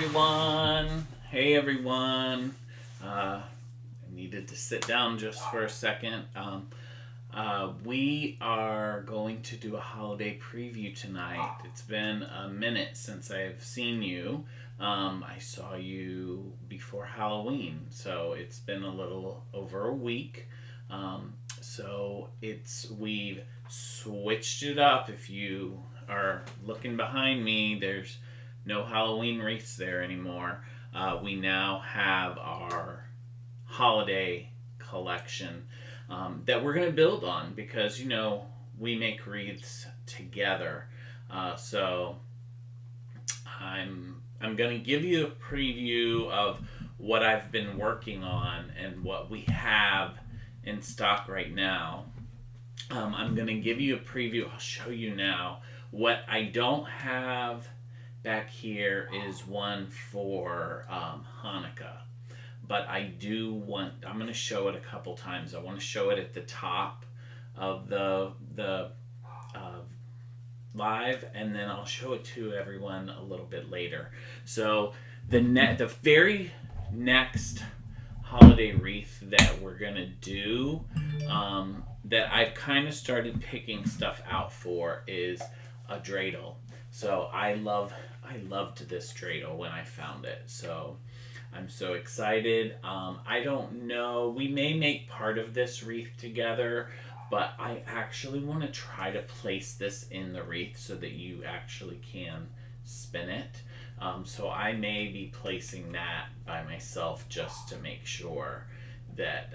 everyone. Hey everyone. I needed to sit down just for a second. We are going to do a holiday preview tonight. It's been a minute since I've seen you. I saw you before Halloween, so it's been a little over a week. We've switched it up. If you are looking behind me, there's no Halloween wreaths there anymore. We now have our holiday collection that we're going to build on because we make wreaths together. So I'm going to give you a preview of what I've been working on and what we have in stock right now. I'm going to give you a preview. I'll show you now. What I don't have back here is one for Hanukkah. But I'm going to show it a couple times. I want to show it at the top of the live, and then I'll show it to everyone a little bit later. So the very next holiday wreath that we're going to do, that I've kind of started picking stuff out for, is a dreidel. So I loved this dreidel when I found it. So I'm so excited. I don't know. We may make part of this wreath together, but I actually want to try to place this in the wreath so that you actually can spin it. So I may be placing that by myself just to make sure that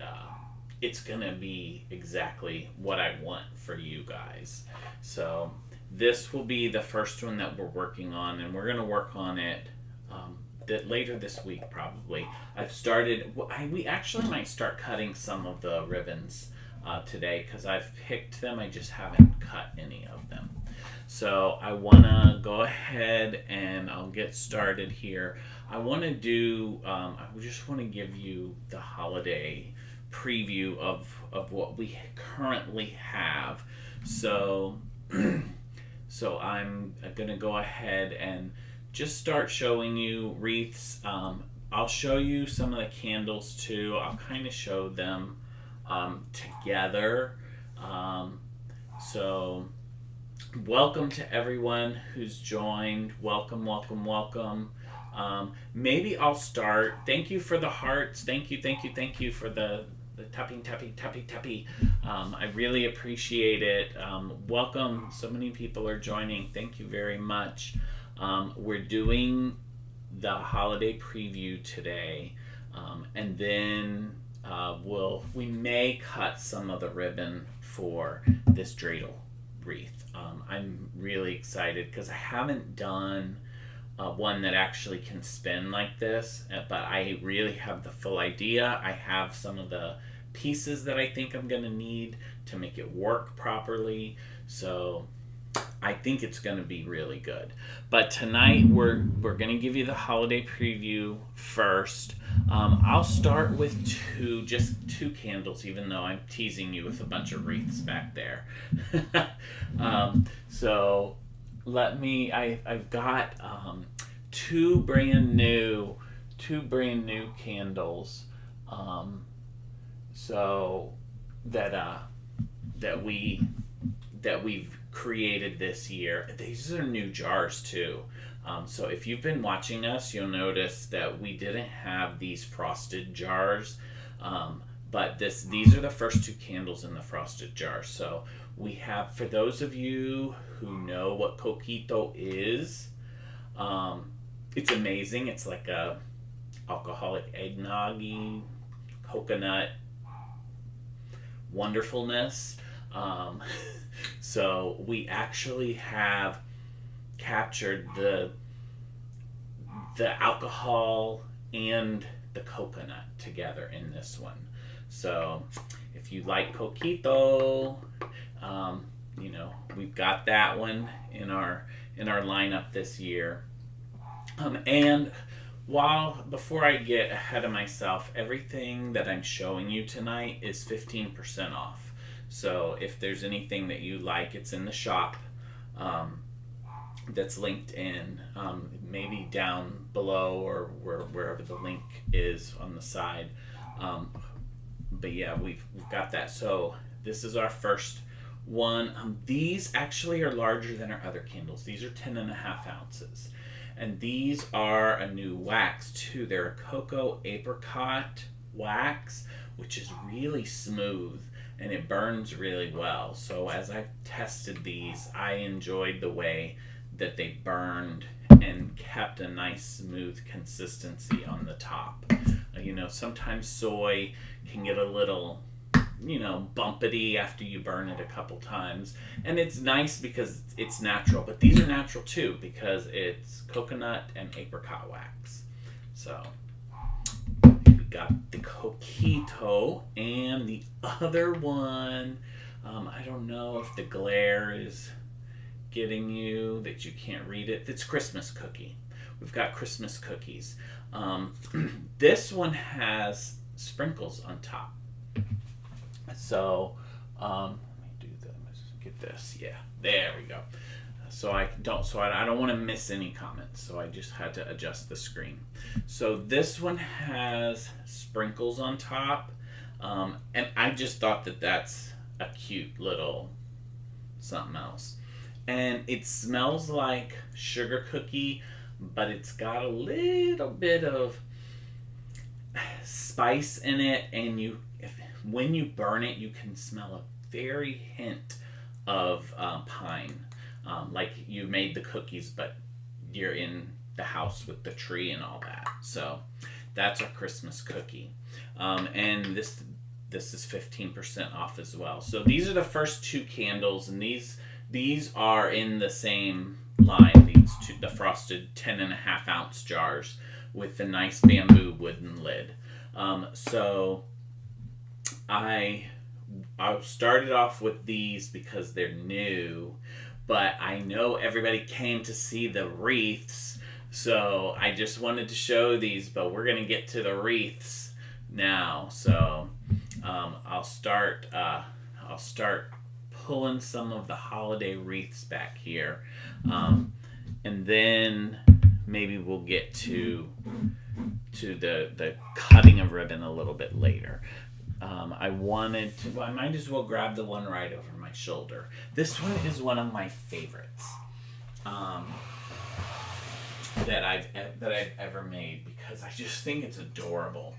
it's going to be exactly what I want for you guys. So this will be the first one that we're working on, and we're going to work on it later this week probably. We actually might start cutting some of the ribbons today because I've picked them. I just haven't cut any of them. So I want to go ahead and I'll get started here. I just want to give you the holiday preview of what we currently have. So I'm going to go ahead and just start showing you wreaths. I'll show you some of the candles too. I'll kind of show them together. So welcome to everyone who's joined. Welcome. Maybe I'll start. Thank you for the hearts. Thank you for the tapping. I really appreciate it. Welcome. So many people are joining. Thank you very much. We're doing the holiday preview today, and then we may cut some of the ribbon for this dreidel wreath. I'm really excited because I haven't done one that actually can spin like this, but I really have the full idea. I have some of the pieces that I think I'm going to need to make it work properly. So I think it's going to be really good. But tonight we're going to give you the holiday preview first. I'll start with just two candles, even though I'm teasing you with a bunch of wreaths back there. So I've got two brand new candles. So that we've created this year. These are new jars too. So if you've been watching us, you'll notice that we didn't have these frosted jars, but these are the first two candles in the frosted jar. So we have, for those of you who know what coquito is, it's amazing. It's like a alcoholic eggnog-y coconut wonderfulness. So we actually have captured the alcohol and the coconut together in this one. So if you like coquito, we've got that one in our lineup this year. And before I get ahead of myself, everything that I'm showing you tonight is 15% off. So if there's anything that you like, it's in the shop. that's linked in, maybe down below or wherever the link is on the side. Um, but yeah, we've got that. So this is our first one. These actually are larger than our other candles. These are 10.5 ounces. And these are a new wax too. They're a cocoa apricot wax, which is really smooth and it burns really well. So as I tested these, I enjoyed the way that they burned and kept a nice smooth consistency on the top. Sometimes soy can get a little bumpity after you burn it a couple times. And it's nice because it's natural, but these are natural too because it's coconut and apricot wax. So we got the coquito and the other one. I don't know if the glare is getting you that you can't read it. It's Christmas cookie. We've got Christmas cookies. This one has sprinkles on top. So let me do that. Let's get this. Yeah, there we go. So I don't want to miss any comments. So I just had to adjust the screen. So this one has sprinkles on top, and I just thought that that's a cute little something else. And it smells like sugar cookie, but it's got a little bit of spice in it, and when you burn it, you can smell a very hint of pine, like you made the cookies, but you're in the house with the tree and all that. So that's a Christmas cookie, and this is 15% off as well. So these are the first two candles, and these are in the same line. These two, the frosted 10.5 ounce jars with the nice bamboo wooden lid. So I started off with these because they're new, but I know everybody came to see the wreaths, so I just wanted to show these, but we're going to get to the wreaths now. So I'll start pulling some of the holiday wreaths back here, and then maybe we'll get to the cutting of ribbon a little bit later. I might as well grab the one right over my shoulder. This one is one of my favorites that I've ever made because I just think it's adorable.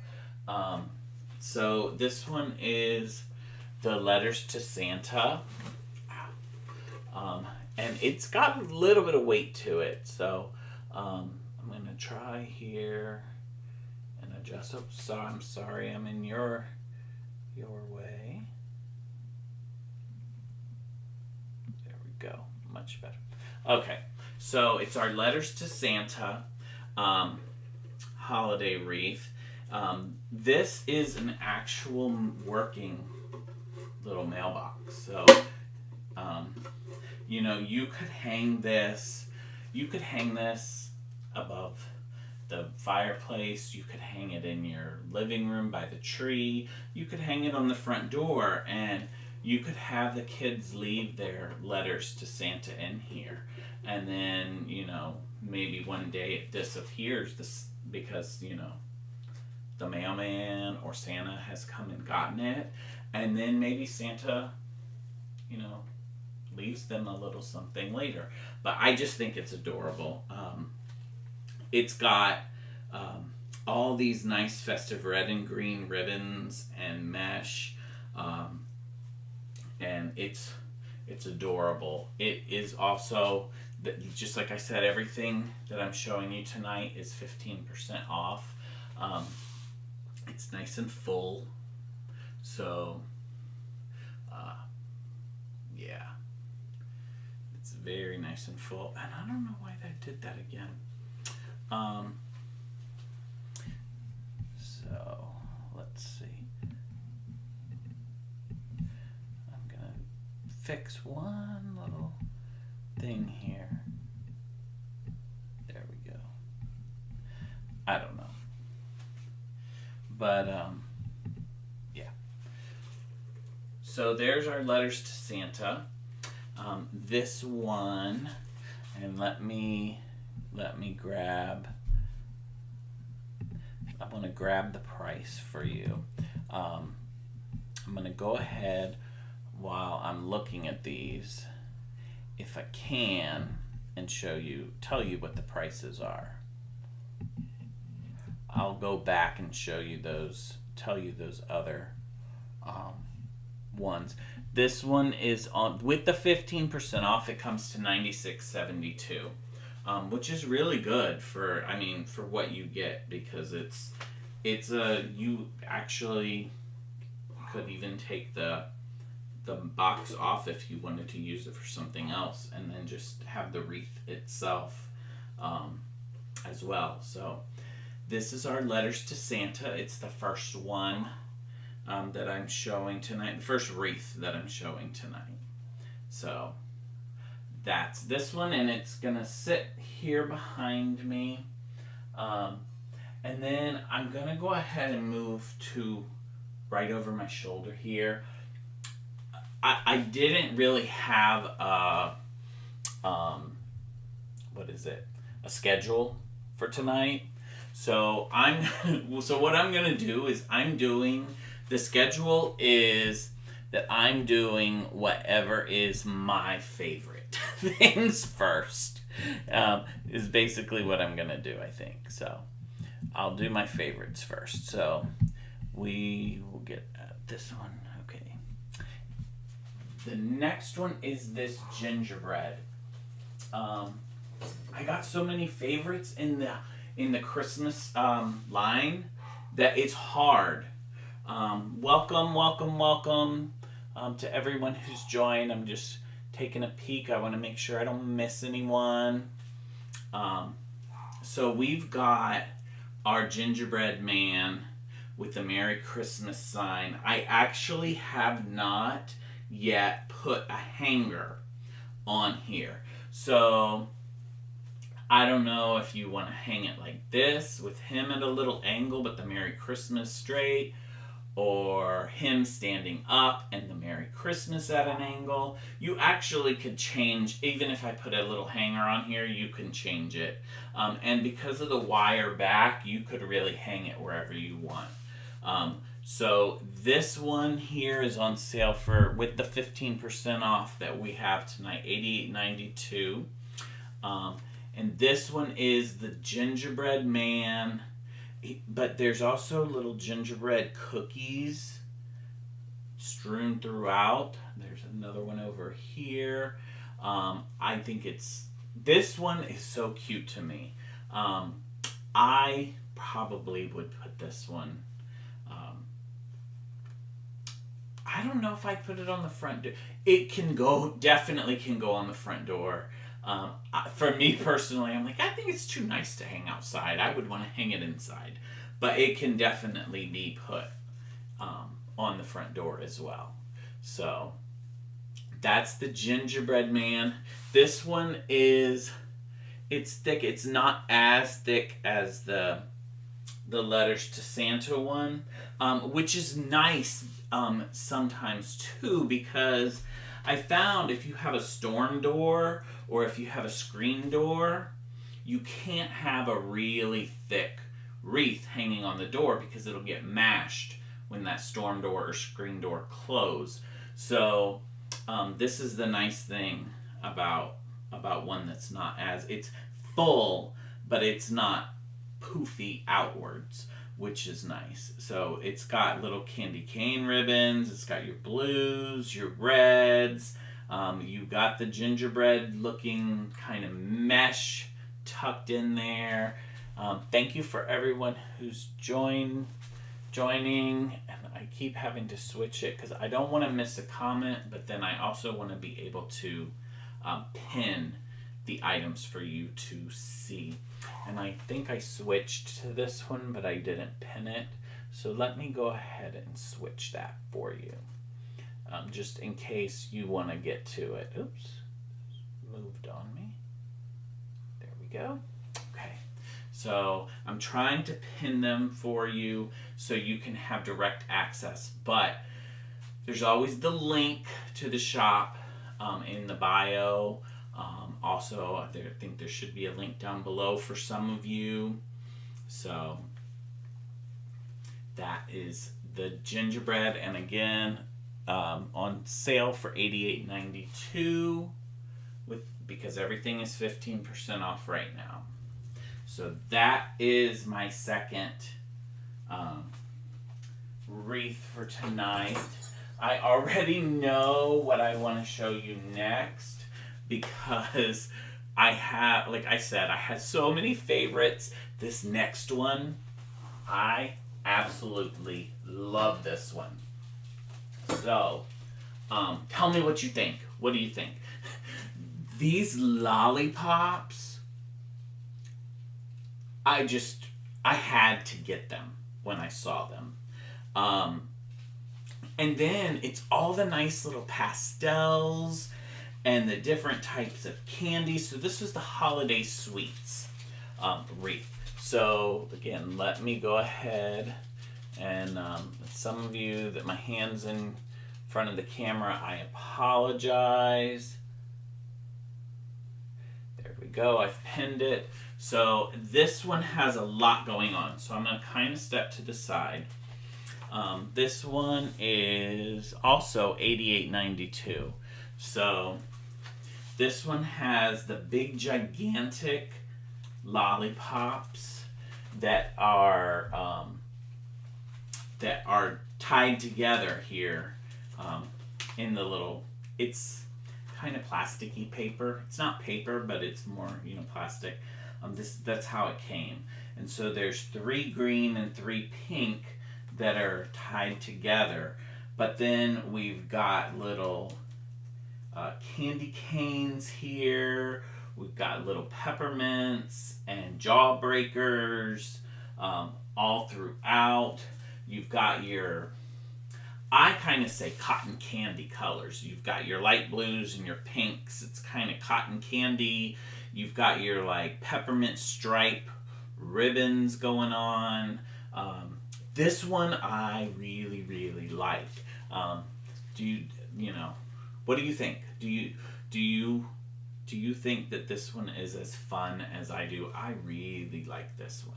So this one is the Letters to Santa, and it's got a little bit of weight to it. So I'm gonna try here and adjust. Oh, I'm sorry, I'm in your way. There we go. Much better. Okay, so it's our Letters to Santa holiday wreath. This is an actual working little mailbox. So, you could hang this. You could hang this above the fireplace. You could hang it in your living room by the tree. You could hang it on the front door, and you could have the kids leave their letters to Santa in here. And then, maybe one day it disappears because, the mailman or Santa has come and gotten it. And then maybe Santa, leaves them a little something later. But I just think it's adorable. It's got all these nice festive red and green ribbons and mesh, and it's adorable. It is also, just like I said, everything that I'm showing you tonight is 15% off. It's nice and full, so yeah, it's very nice and full. And I don't know why that did that again. So let's see. I'm gonna fix one little thing here. There we go. I don't know, but yeah. So there's our Letters to Santa. This one And let me grab, I want to grab the price for you. I'm going to go ahead while I'm looking at these, if I can, and tell you what the prices are. I'll go back and show you tell you those other ones. This one is on with the 15% off. It comes to $96.72, which is really good for what you get, because you actually could even take the box off if you wanted to use it for something else, and then just have the wreath itself as well. So this is our letters to Santa. It's the first one that I'm showing tonight, the first wreath that I'm showing tonight. So that's this one, and it's gonna sit here behind me. And then I'm gonna go ahead and move to right over my shoulder here. I didn't really have a a schedule for tonight. So what I'm gonna do is the schedule is that I'm doing whatever is my favorite things first. Is basically what I'm gonna do, I think. So I'll do my favorites first. So we will get at this one. Okay. The next one is this gingerbread. I got so many favorites in the Christmas line that it's hard. Welcome to everyone who's joined. I'm just taking a peek. I want to make sure I don't miss anyone. So we've got our gingerbread man with the Merry Christmas sign. I actually have not yet put a hanger on here. So I don't know if you want to hang it like this with him at a little angle but the Merry Christmas straight, or him standing up and the Merry Christmas at an angle. You actually could change, even if I put a little hanger on here, you can change it. And because of the wire back, you could really hang it wherever you want. So this one here is on sale with the 15% off that we have tonight, $88.92. And this one is the gingerbread man, but there's also little gingerbread cookies strewn throughout. There's another one over here. I think this one is so cute to me. I probably would put this one. I don't know if I put it on the front door. It definitely can go on the front door. For me personally, I'm like, I think it's too nice to hang outside. I would want to hang it inside. But it can definitely be put on the front door as well. So that's the gingerbread man. This one it's thick. It's not as thick as the letters to Santa one, which is nice sometimes too, because I found if you have a storm door or if you have a screen door, you can't have a really thick wreath hanging on the door because it'll get mashed when that storm door or screen door close. So this is the nice thing about one that's not it's full, but it's not poofy outwards, which is nice. So it's got little candy cane ribbons, it's got your blues, your reds, you got the gingerbread looking kind of mesh tucked in there. Thank you for everyone who's joining, and I keep having to switch it because I don't want to miss a comment, but then I also want to be able to pin the items for you to see. And I think I switched to this one, but I didn't pin it. So let me go ahead and switch that for you. Just in case you want to get to it. Oops, moved on me. There we go. Okay. So I'm trying to pin them for you so you can have direct access. But there's always the link to the shop in the bio. Also, I think there should be a link down below for some of you. So that is the gingerbread, and again, on sale for $88.92 because everything is 15% off right now. So that is my second wreath for tonight. I already know what I want to show you next because I have, like I said, I had so many favorites. This next one, I absolutely love this one. So, tell me what you think. What do you think? These lollipops, I had to get them when I saw them. And then it's all the nice little pastels and the different types of candy. So this is the holiday sweets wreath. So again, let me go ahead and some of you that my hand's in front of the camera, I apologize. There we go, I've pinned it. So this one has a lot going on. So I'm going to kind of step to the side. This one is also $88.92. So this one has the big gigantic lollipops that are tied together here in the little. It's kind of plasticky paper. It's not paper, but it's more plastic. That's how it came. And so there's 3 green and 3 pink that are tied together, but then we've got little candy canes here. We've got little peppermints and jawbreakers all throughout. You've got your, I kind of say cotton candy colors. You've got your light blues and your pinks. It's kind of cotton candy. You've got your like peppermint stripe ribbons going on. This one I really, really like. What do you think? Do you think that this one is as fun as I do? I really like this one.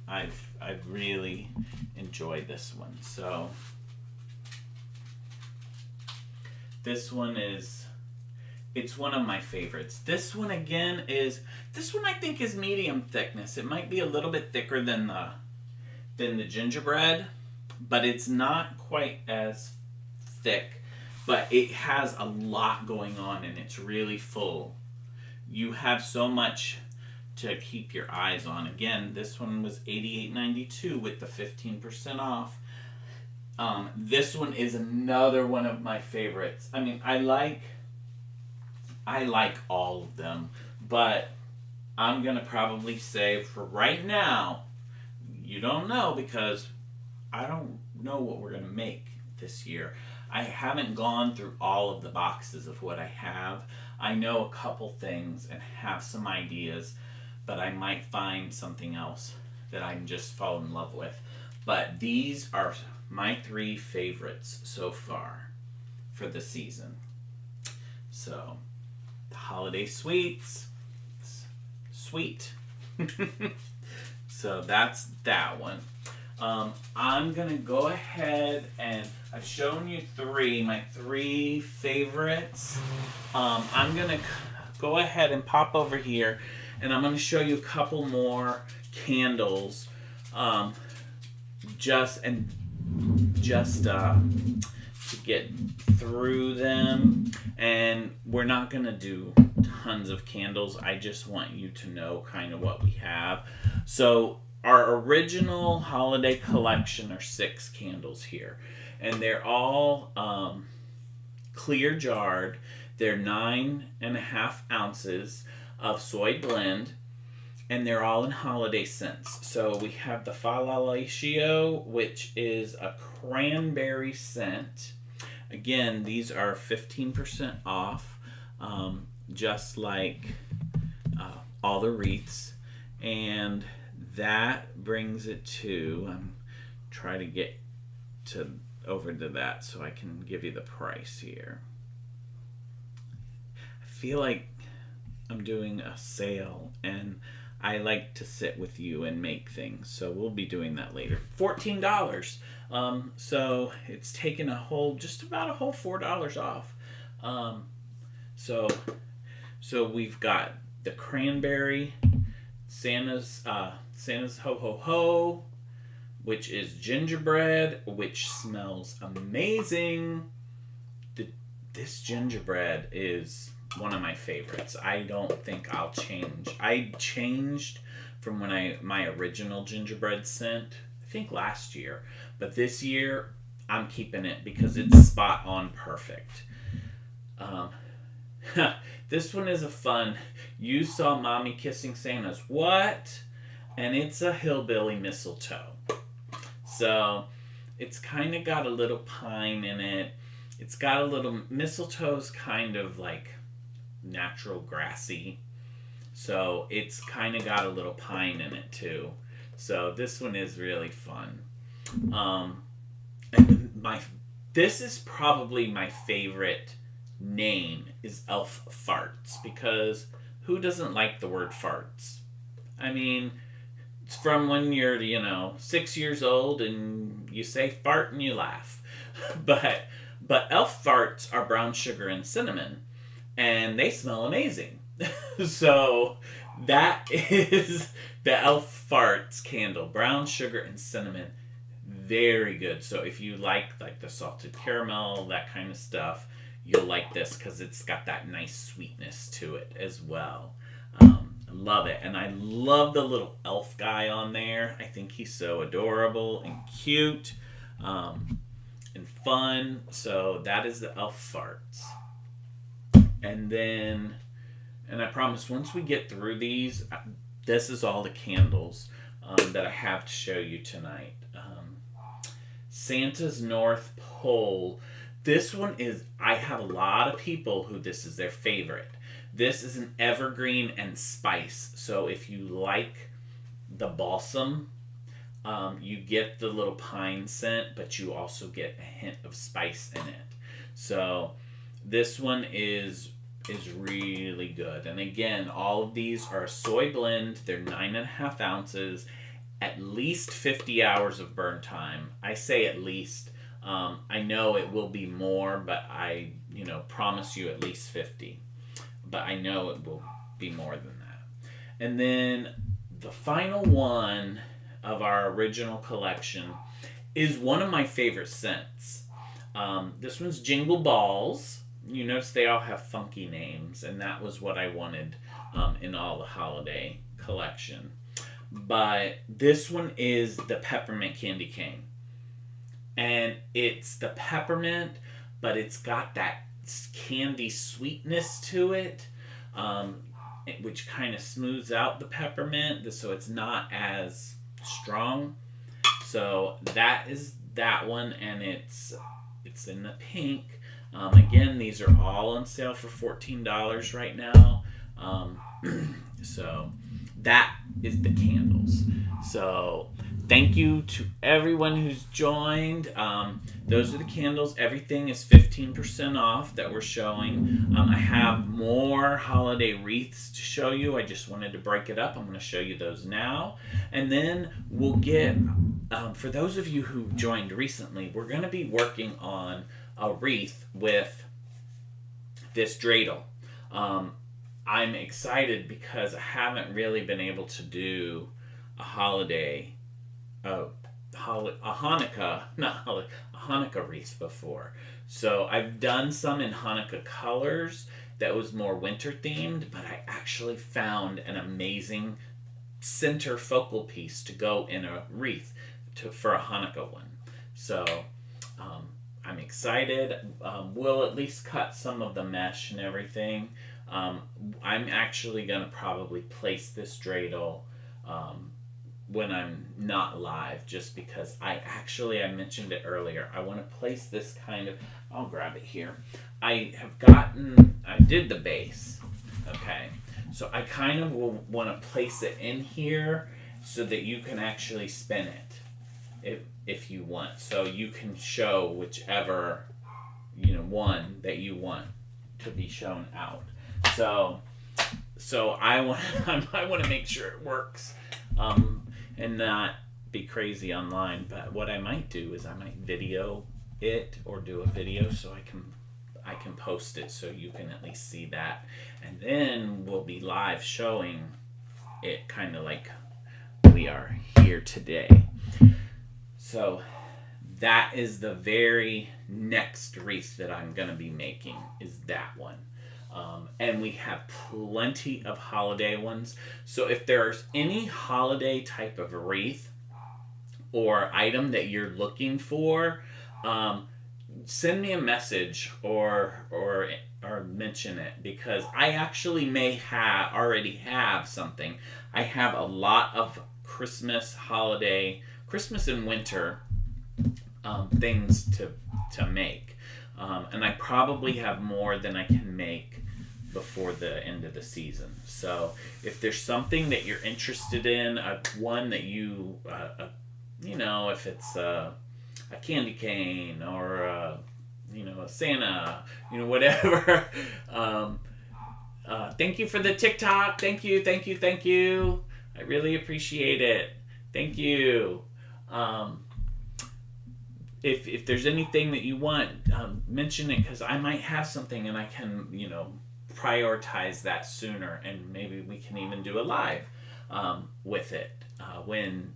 I've really enjoyed this one. So this one it's one of my favorites. This one again I think is medium thickness. It might be a little bit thicker than the gingerbread, but it's not quite as thick, but it has a lot going on and it's really full. You have so much to keep your eyes on. Again, this one was $88.92 with the 15% off. This one is another one of my favorites. I mean, I like all of them, but I'm gonna probably say for right now, you don't know because I don't know what we're gonna make this year. I haven't gone through all of the boxes of what I have. I know a couple things and have some ideas, but I might find something else that I can just fall in love with. But these are my 3 favorites so far for the season. So, the holiday sweets, sweet. So that's that one. I'm gonna go ahead and I've shown you 3, my 3 favorites. I'm gonna go ahead and pop over here and I'm gonna show you a couple more candles, just to get through them. And we're not gonna do tons of candles. I just want you to know kind of what we have. So our original holiday collection are 6 candles here, and they're all clear jarred. They're 9.5 ounces of soy blend, and they're all in holiday scents. So we have the Fallalatio, which is a cranberry scent. Again, these are 15% off, just like all the wreaths, and that brings it to, try to get over to that so I can give you the price here. I feel like I'm doing a sale, and I like to sit with you and make things. So we'll be doing that later. $14. So it's taken just about a whole $4 off. Um, so so we've got the cranberry, Santa's Ho Ho Ho, which is gingerbread, which smells amazing. This gingerbread is one of my favorites. I don't think I'll change. I changed from my original gingerbread scent, I think last year, but this year I'm keeping it because it's spot on perfect. Um, this one is a fun. You saw Mommy Kissing Santa's what? And it's a hillbilly mistletoe. So it's kind of got a little pine in it. It's got a little mistletoe's kind of like natural grassy. So it's kind of got a little pine in it too. So this one is really fun. And this is probably my favorite name is Elf Farts, because who doesn't like the word farts? I mean, it's from when you're 6 years old and you say fart and you laugh. But elf farts are brown sugar and cinnamon, and they smell amazing. So that is the elf farts candle, brown sugar and cinnamon. Very good. So if you like the salted caramel, that kind of stuff, you'll like this because it's got that nice sweetness to it as well. Love it. And I love the little elf guy on there. I think he's so adorable and cute and fun. So that is the elf farts. And I promise once we get through these, this is all the candles that I have to show you tonight. Santa's North Pole. This one I have a lot of people who this is their favorite. This is an evergreen and spice. So if you like the balsam, you get the little pine scent, but you also get a hint of spice in it. So this one is really good. And again, all of these are a soy blend. They're 9.5 ounces, at least 50 hours of burn time. I say at least. I know it will be more, but I promise you at least 50. But I know it will be more than that. And then the final one of our original collection is one of my favorite scents. This one's Jingle Balls. You notice they all have funky names, and that was what I wanted in all the holiday collection. But this one is the Peppermint Candy Cane. And it's the peppermint, but it's got that candy sweetness to it, which kind of smooths out the peppermint, so it's not as strong. So that is that one, and it's in the pink. Again, these are all on sale for $14 right now. So that is the candles. So thank you to everyone who's joined. Those are the candles. Everything is 15% off that we're showing. I have more holiday wreaths to show you. I just wanted to break it up. I'm going to show you those now. And then we'll get, for those of you who joined recently, we're going to be working on a wreath with this dreidel. I'm excited because I haven't really been able to do a holiday, a Hanukkah wreath before. So I've done some in Hanukkah colors that was more winter themed, but I actually found an amazing center focal piece to go in a wreath for a Hanukkah one. So I'm excited. We'll at least cut some of the mesh and everything. I'm actually going to probably place this dreidel when I'm not live, just because I mentioned it earlier. I want to place this I'll grab it here. I did the base. Okay. So I kind of will want to place it in here so that you can actually spin it if you want. So you can show whichever one that you want to be shown out. So I want I want to make sure it works, and not be crazy online. But what I might do is I might video it or do a video so I can post it so you can at least see that, and then we'll be live showing it, kind of like we are here today. So that is the very next wreath that I'm going to be making, is that one. And we have plenty of holiday ones. So if there's any holiday type of wreath or item that you're looking for, send me a message or mention it, because I actually may already have something. I have a lot of Christmas and winter things to make, and I probably have more than I can make before the end of the season. So if there's something that you're interested in, one that you if it's a candy cane or a Santa, whatever. Thank you for the TikTok. Thank you. I really appreciate it. Thank you. If there's anything that you want, mention it, because I might have something and I can, prioritize that sooner, and maybe we can even do a live with it when,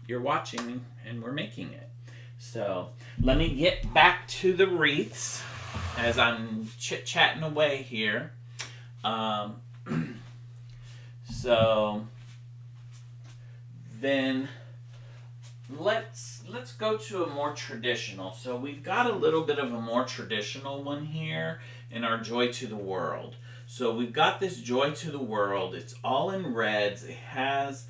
you're watching and we're making it. So let me get back to the wreaths as I'm chit-chatting away here. So then let's go to a more traditional. So we've got a little bit of a more traditional one here in our Joy to the World. So we've got this Joy to the World. It's all in reds. It has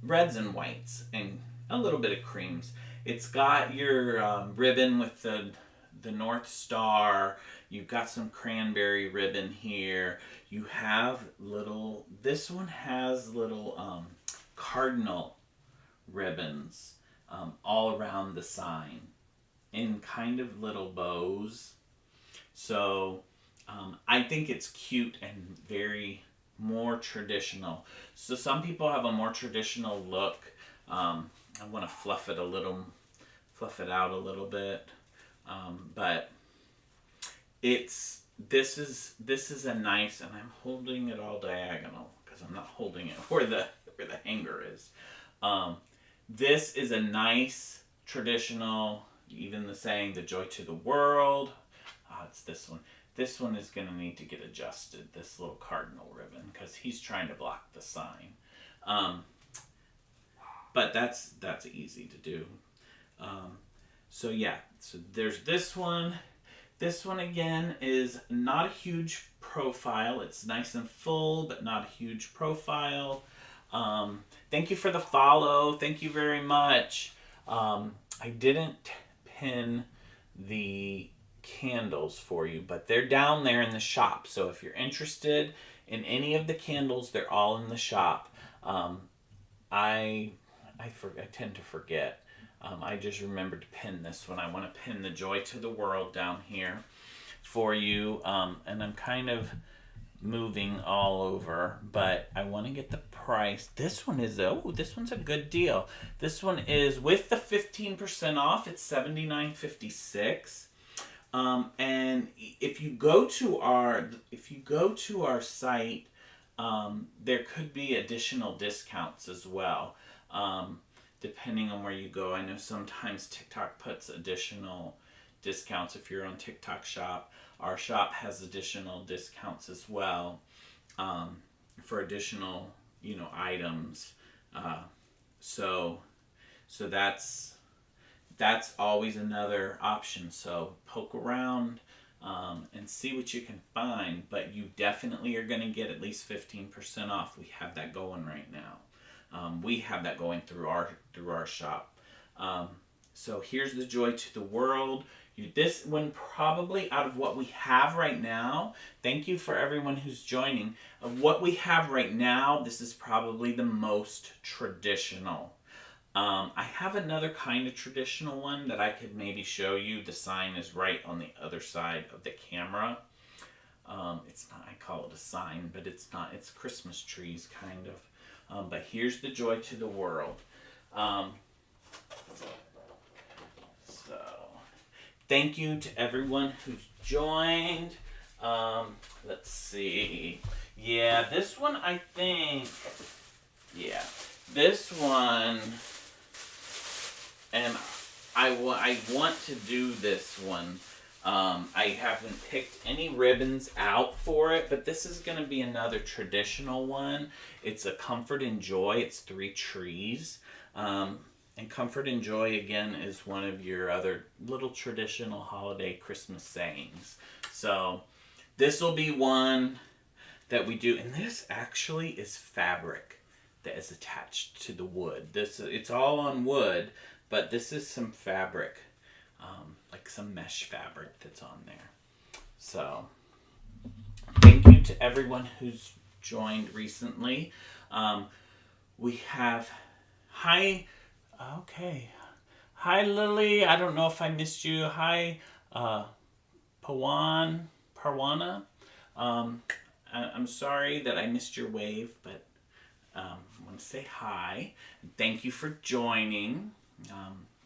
reds and whites and a little bit of creams. It's got your ribbon with the North Star. You've got some cranberry ribbon here. You have this one has little cardinal ribbons all around the sign in kind of little bows. So I think it's cute and very more traditional. So some people have a more traditional look. I want to fluff it out a little bit, but this is a nice, and I'm holding it all diagonal because I'm not holding it where the hanger is. This is a nice traditional, even the saying, the Joy to the World. It's this one. This one is going to need to get adjusted, this little cardinal ribbon, because he's trying to block the sign. But that's easy to do. So there's this one. This one again is not a huge profile. It's nice and full, but not a huge profile. Thank you for the follow. Thank you very much. I didn't pin the candles for you, but they're down there in the shop. So if you're interested in any of the candles, they're all in the shop. I tend to forget. I just remembered to pin this one. I want to pin the Joy to the World down here for you, and I'm kind of moving all over, but I want to get the price. This one's a good deal. This one is with the 15% off. It's $79.56. And if you go to our site, there could be additional discounts as well, depending on where you go. I know sometimes TikTok puts additional discounts if you're on TikTok Shop. Our shop has additional discounts as well, for additional, items. So that's always another option. So poke around and see what you can find, but you definitely are going to get at least 15% off. We have that going right now. We have that going through our shop. So here's the Joy to the World. This one probably, out of what we have right now, thank you for everyone who's joining. Of what we have right now, this is probably the most traditional. I have another kind of traditional one that I could maybe show you. The sign is right on the other side of the camera. It's not, I call it a sign, but it's not, it's Christmas trees kind of. But here's the joy to the world. Um, so thank you to everyone who's joined. Let's see. Yeah, this one I think, yeah, this one, and I want to do this one. I haven't picked any ribbons out for it, but this is going to be another traditional one. It's a Comfort and Joy. It's 3 trees. And Comfort and Joy, again, is one of your other little traditional holiday Christmas sayings. So this will be one that we do. And this actually is fabric that is attached to the wood. It's all on wood, but this is some fabric. Like some mesh fabric that's on there. So, thank you to everyone who's joined recently. We have, hi, okay. Hi, Lily. I don't know if I missed you. Hi, Parwana. I'm sorry that I missed your wave, but I want to say hi. And thank you for joining.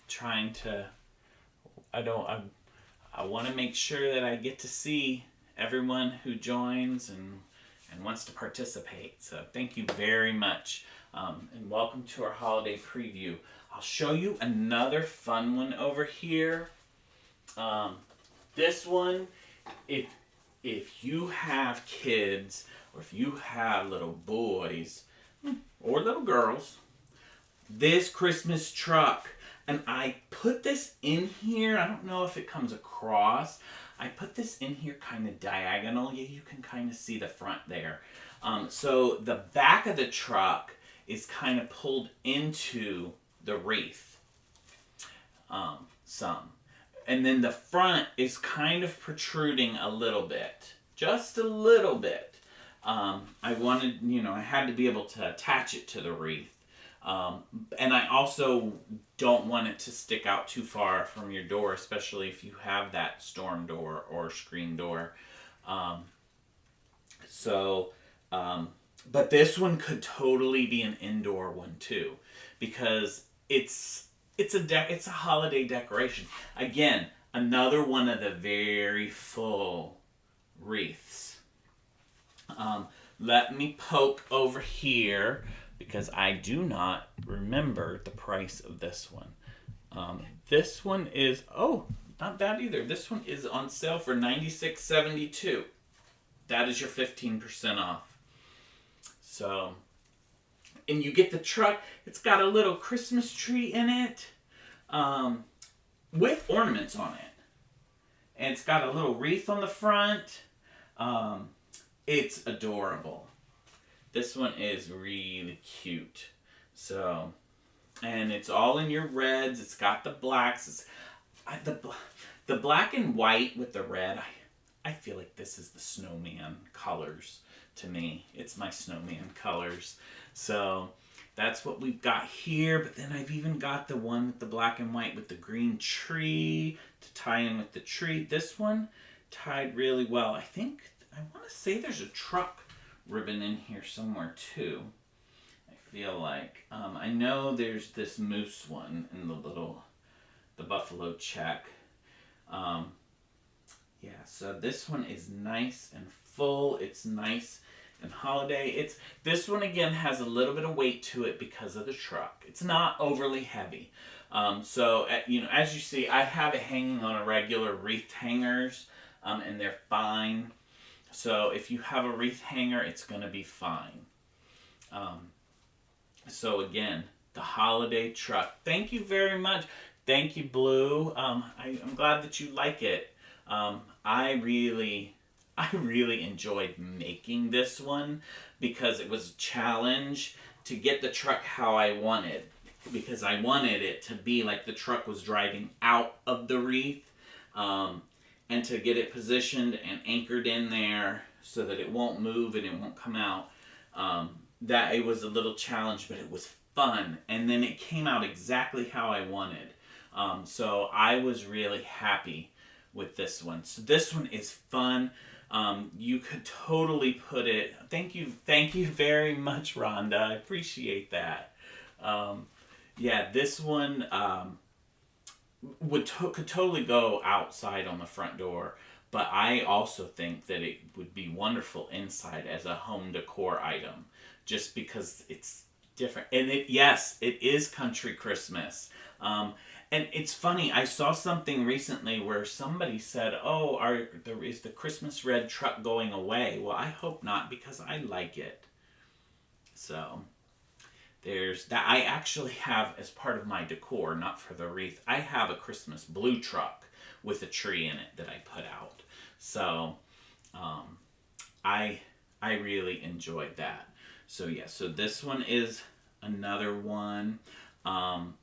Trying to, I want to make sure that I get to see everyone who joins and wants to participate. So thank you very much. And welcome to our holiday preview. I'll show you another fun one over here. This one, if you have kids or if you have little boys or little girls, this Christmas truck, and I put this in here, I don't know if it comes across, I put this in here kind of diagonal. You can kind of see the front there. So the back of the truck is kind of pulled into the wreath some. And then the front is kind of protruding a little bit. Just a little bit. I wanted, I had to be able to attach it to the wreath. And I also don't want it to stick out too far from your door, especially if you have that storm door or screen door. But this one could totally be an indoor one too, because it's a holiday decoration. Again, another one of the very full wreaths. Let me poke over here, because I do not remember the price of this one. This one is, not bad either. This one is on sale for $96.72. That is your 15% off. So, and you get the truck. It's got a little Christmas tree in it, with ornaments on it. And it's got a little wreath on the front. It's adorable. This one is really cute. So, and it's all in your reds. It's got the blacks. The black and white with the red. I feel like this is the snowman colors to me. It's my snowman colors. So that's what we've got here. But then I've even got the one with the black and white with the green tree to tie in with the tree. This one tied really well. I want to say there's a truck ribbon in here somewhere too. I feel like I know there's this moose one in the buffalo check. Yeah, so this one is nice and full. It's nice and holiday. This one again has a little bit of weight to it because of the truck. It's not overly heavy. So as you see, I have it hanging on a regular wreath hangers, and they're fine. So if you have a wreath hanger, it's going to be fine. So again, the holiday truck. Thank you very much. Thank you, Blue. I'm glad that you like it. I really enjoyed making this one because it was a challenge to get the truck how I wanted. Because I wanted it to be like the truck was driving out of the wreath. And to get it positioned and anchored in there so that it won't move and it won't come out. That it was a little challenge, but it was fun. And then it came out exactly how I wanted. So I was really happy with this one. So this one is fun. You could totally put it. Thank you very much, Rhonda. I appreciate that. Yeah, this one could totally go outside on the front door, but I also think that it would be wonderful inside as a home decor item, just because it's different. And it is country Christmas. And it's funny. I saw something recently where somebody said, "Oh, is the Christmas red truck going away?" Well, I hope not, because I like it. So there's that. I actually have, as part of my decor, not for the wreath, I have a Christmas blue truck with a tree in it that I put out. So um, I I really enjoyed that. So yeah, so this one is another one um,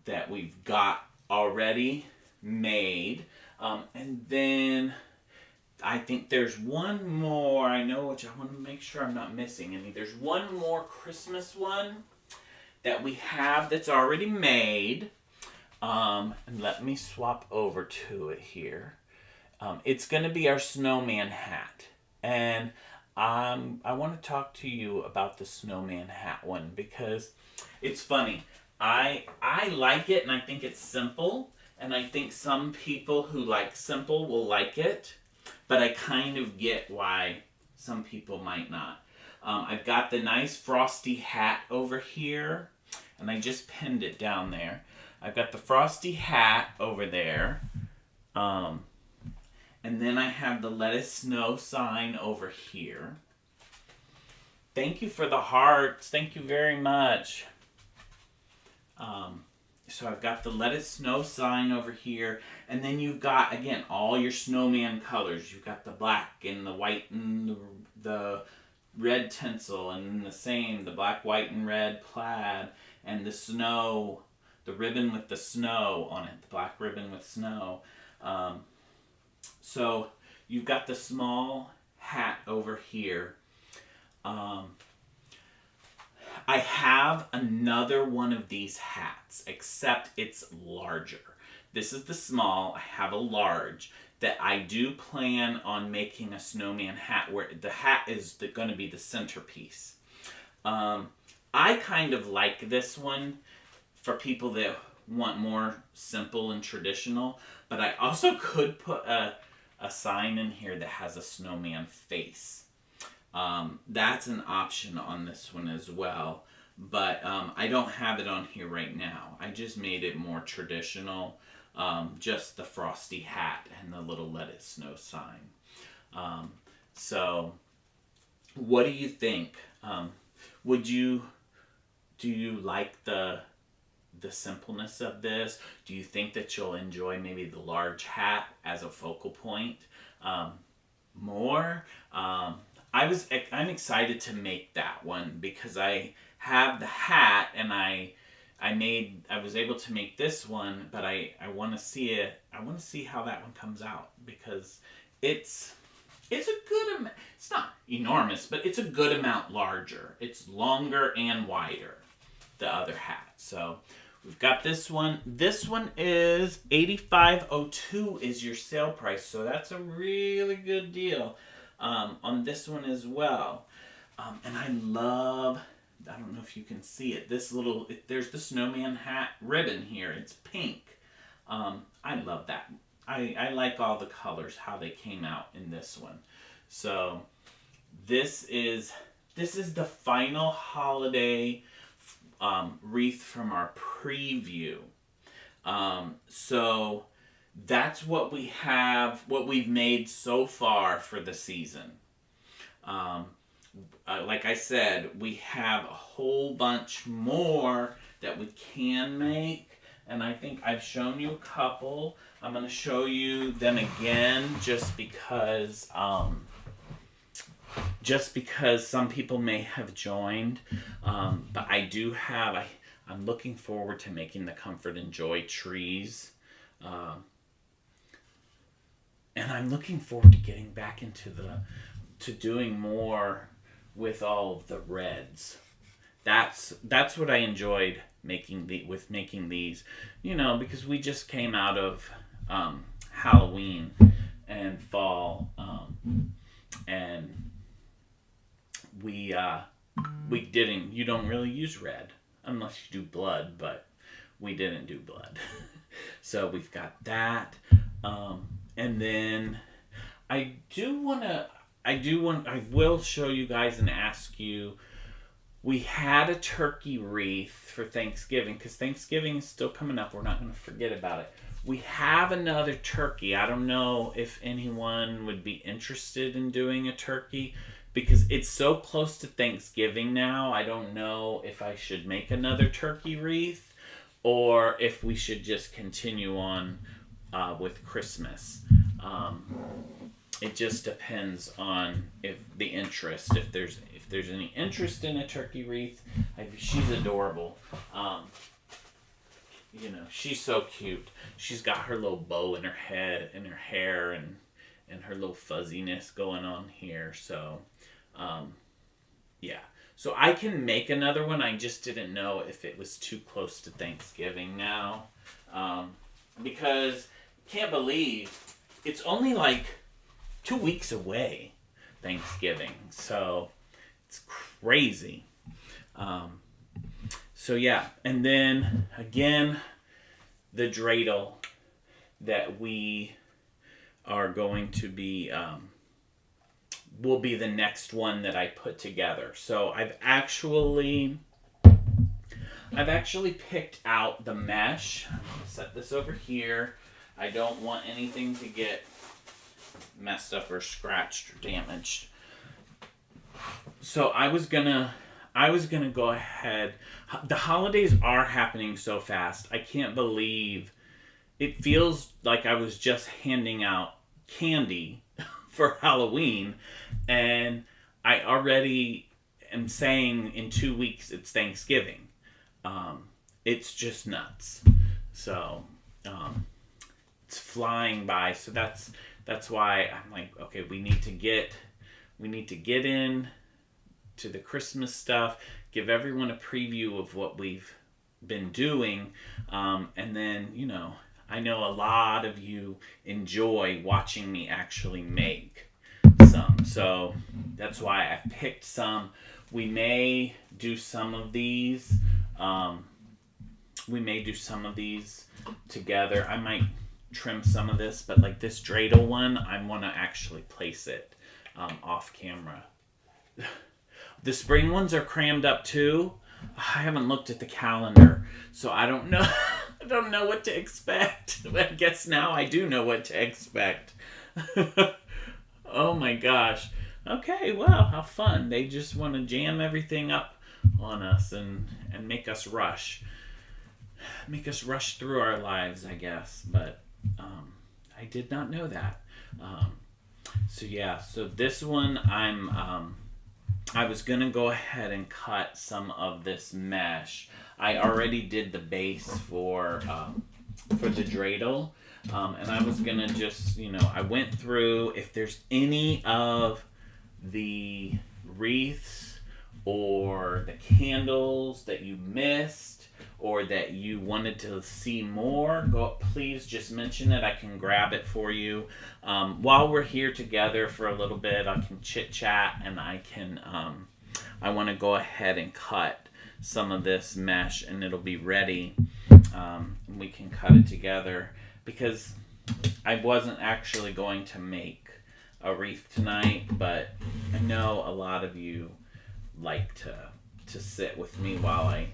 that we've got already made. And then I think there's one more. I know, which I want to make sure I'm not missing any. There's one more Christmas one that we have that's already made. And let me swap over to it here. It's going to be our snowman hat. And I want to talk to you about the snowman hat one, because it's funny. I like it, and I think it's simple. And I think some people who like simple will like it. But I kind of get why some people might not. I've got the nice frosty hat over here, and I just pinned it down there. I've got the frosty hat over there. And then I have the Let It Snow sign over here. Thank you for the hearts. Thank you very much. So I've got the Let It Snow sign over here. And then you've got, again, all your snowman colors. You've got the black and the white and the red tinsel. And the black, white, and red plaid. And the snow, the ribbon with the snow on it. The black ribbon with snow. So you've got the small hat over here. I have another one of these hats, except it's larger. This is the small. I have a large that I do plan on making a snowman hat, where the hat is going to be the centerpiece. I kind of like this one for people that want more simple and traditional, but I also could put a sign in here that has a snowman face. That's an option on this one as well, but I don't have it on here right now. I just made it more traditional, just the frosty hat and the little Let It Snow sign. So what do you think? Do you like the simpleness of this? Do you think that you'll enjoy maybe the large hat as a focal point more? I'm excited to make that one, because I have the hat, and I was able to make this one, but I want to see it. I want to see how that one comes out, because it's a good amount. It's not enormous, but it's a good amount larger. It's longer and wider, the other hat. So we've got this one. This one is $85.02 is your sale price, so that's a really good deal on this one as well. And I don't know if you can see it, there's the snowman hat ribbon here. It's pink. I love that. I like all the colors, how they came out in this one. So this is the final holiday wreath from our preview. So that's what we have, what we've made so far for the season. Like I said, we have a whole bunch more that we can make, and I think I've shown you a couple. I'm going to show you them again just because some people may have joined. But I do have, I'm looking forward to making the Comfort and Joy trees. And I'm looking forward to getting back into to doing more with all of the reds. That's what I enjoyed making these, because we just came out of Halloween and fall. we didn't. You don't really use red unless you do blood, but we didn't do blood. So we've got that, and then I will show you guys and ask you. We had a turkey wreath for Thanksgiving because Thanksgiving is still coming up. We're not going to forget about it. We have another turkey. I don't know if anyone would be interested in doing a turkey because it's so close to Thanksgiving now. I don't know if I should make another turkey wreath or if we should just continue on with Christmas. It just depends on if the interest, if there's any interest in a turkey wreath. She's adorable. She's so cute. She's got her little bow in her head, in her hair, and her little fuzziness going on here. So, yeah. So I can make another one. I just didn't know if it was too close to Thanksgiving now. Because can't believe it's only like 2 weeks away, Thanksgiving. So it's crazy. So yeah, and then again, the dreidel that we are going to be will be the next one that I put together. So I've actually picked out the mesh. I'm gonna set this over here. I don't want anything to get messed up or scratched or damaged. So I was gonna go ahead. The holidays are happening so fast. I can't believe it feels like I was just handing out candy for Halloween, and I already am saying in 2 weeks it's Thanksgiving. It's just nuts. So it's flying by. So that's why I'm like, okay, we need to get in to the Christmas stuff, give everyone a preview of what we've been doing, and then, I know a lot of you enjoy watching me actually make some, so that's why I picked some. We may do some of these together. I might trim some of this, but like this dreidel one, I want to actually place it off camera. The spring ones are crammed up too. I haven't looked at the calendar, so I don't know. I don't know what to expect. I guess now I do know what to expect. Oh my gosh. Okay, well, how fun. They just want to jam everything up on us and make us rush. Make us rush through our lives, I guess. But I did not know that. So yeah, so this one I was going to go ahead and cut some of this mesh. I already did the base for the dreidel. And I was going to just, I went through if there's any of the wreaths or the candles that you missed or that you wanted to see more, please just mention it. I can grab it for you. While we're here together for a little bit, I can chit chat and I want to go ahead and cut some of this mesh and it'll be ready. And we can cut it together because I wasn't actually going to make a wreath tonight, but I know a lot of you like to sit with me while I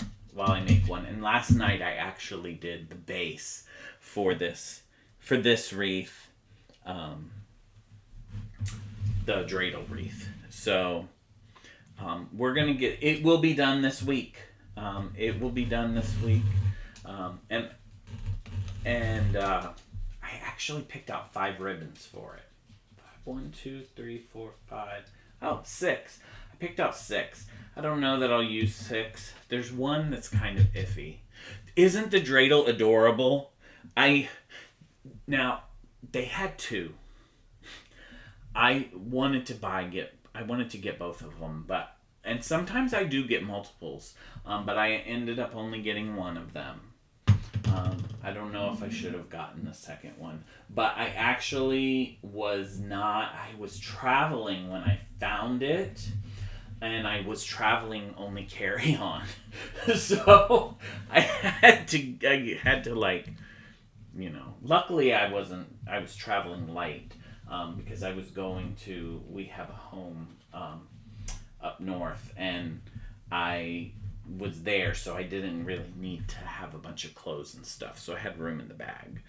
make one. And last night I actually did the base for this wreath, the dreidel wreath. So we're gonna it will be done this week. It will be done this week. And I actually picked out 5 ribbons for it. 1, 2, 3, 4, 5. Oh, 6. I picked out 6. I don't know that I'll use 6. There's one that's kind of iffy. Isn't the dreidel adorable? Now they had 2. I wanted to get both of them, and sometimes I do get multiples, but I ended up only getting one of them. I don't know if I should have gotten the second one, but I actually I was traveling when I found it, and I was traveling only carry on. So I had to like, luckily I was traveling light, because I was going to, we have a home, up north, and I was there, so I didn't really need to have a bunch of clothes and stuff, so I had room in the bag.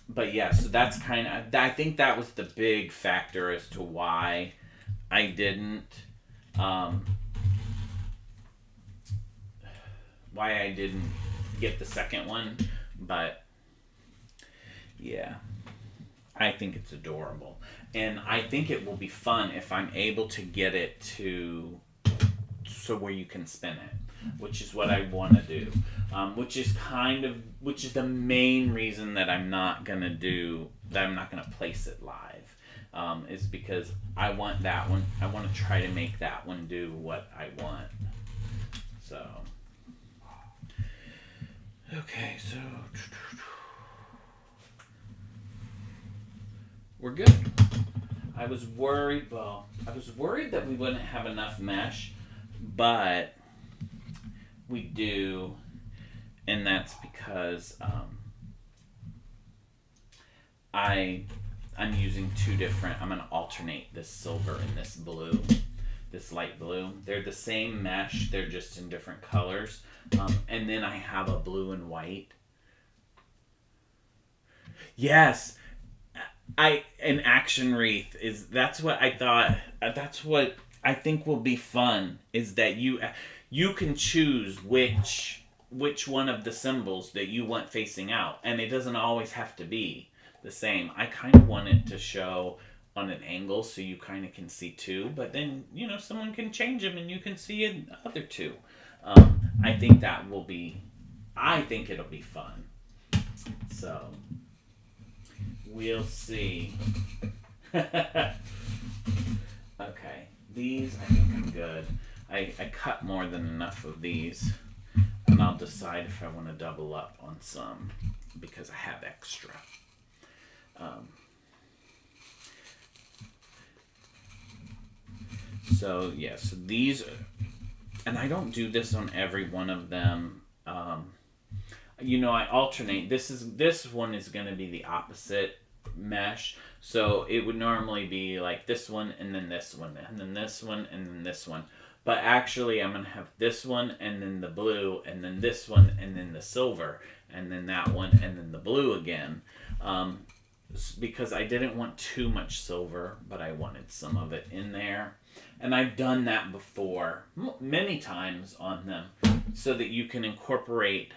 But yeah, so that's kind of, I think that was the big factor as to I didn't um, why I didn't get the second one. But yeah, I think it's adorable, and I think it will be fun if I'm able to get it to so where you can spin it, which is what I want to do. Which is the main reason that I'm not gonna place it live, is because I want that one. I want to try to make that one do what I want. So, okay, so we're good. I was worried that we wouldn't have enough mesh, but we do, and that's because I'm using two different. I'm gonna alternate this silver and this blue, this light blue. They're the same mesh. They're just in different colors. And then I have a blue and white. Yes, an action wreath that's what I thought. That's what I think will be fun. Is that you can choose which one of the symbols that you want facing out, and it doesn't always have to be the same. I kind of want it to show on an angle so you kind of can see two, but then someone can change them and you can see the other two. I think it'll be fun. So we'll see. Okay, these I think I'm good. I cut more than enough of these, and I'll decide if I want to double up on some because I have extra. So these, and I don't do this on every one of them. I alternate. This one is going to be the opposite mesh, so it would normally be like this one and then this one and then this one and then this one. But actually, I'm going to have this one and then the blue and then this one and then the silver and then that one and then the blue again. Because I didn't want too much silver, but I wanted some of it in there. And I've done that before, many times on them, so that you can incorporate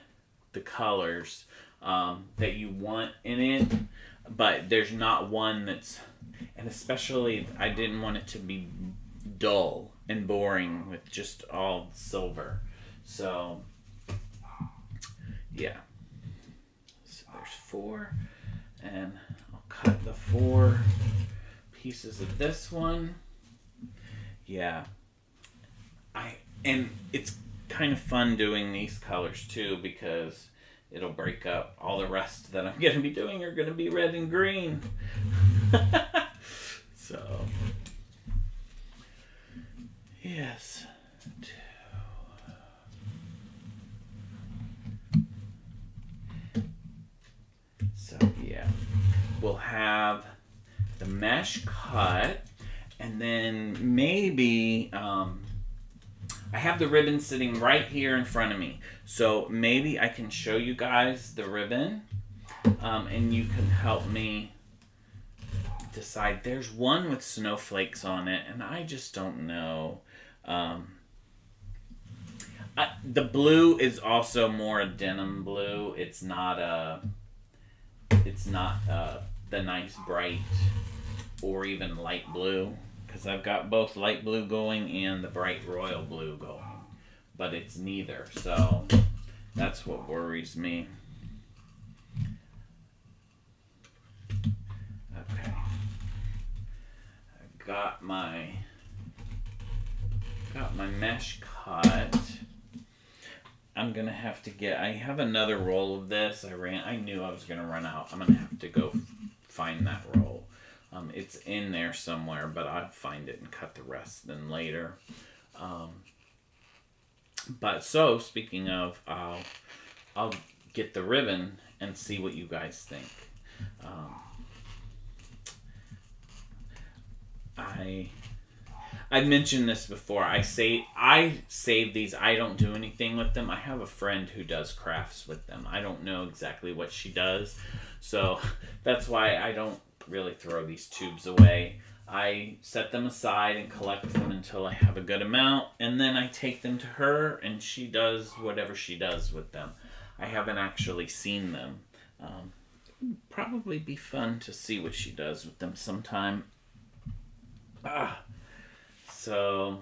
the colors that you want in it. But there's not one that's, and especially I didn't want it to be dull and boring with just all silver. So yeah, so there's 4, and I'll cut the 4 pieces of this one. Yeah, and it's kind of fun doing these colors too, because it'll break up. All the rest that I'm going to be doing are going to be red and green. So, yes. So, yeah. We'll have the mesh cut, and then maybe I have the ribbon sitting right here in front of me. So maybe I can show you guys the ribbon, and you can help me decide. There's one with snowflakes on it, and I just don't know. The blue is also more a denim blue. It's not the nice bright or even light blue, because I've got both light blue going and the bright royal blue going, but it's neither, so that's what worries me. Okay, I've got my mesh cut. I'm gonna have to I have another roll of this. I knew I was gonna run out. I'm gonna have to go find that roll. It's in there somewhere, but I'll find it and cut the rest then later. But so, speaking of, I'll get the ribbon and see what you guys think. I mentioned this before. I save these. I don't do anything with them. I have a friend who does crafts with them. I don't know exactly what she does, so that's why I don't really throw these tubes away. I set them aside and collect them until I have a good amount, and then I take them to her, and she does whatever she does with them. I haven't actually seen them. Probably be fun to see what she does with them sometime. So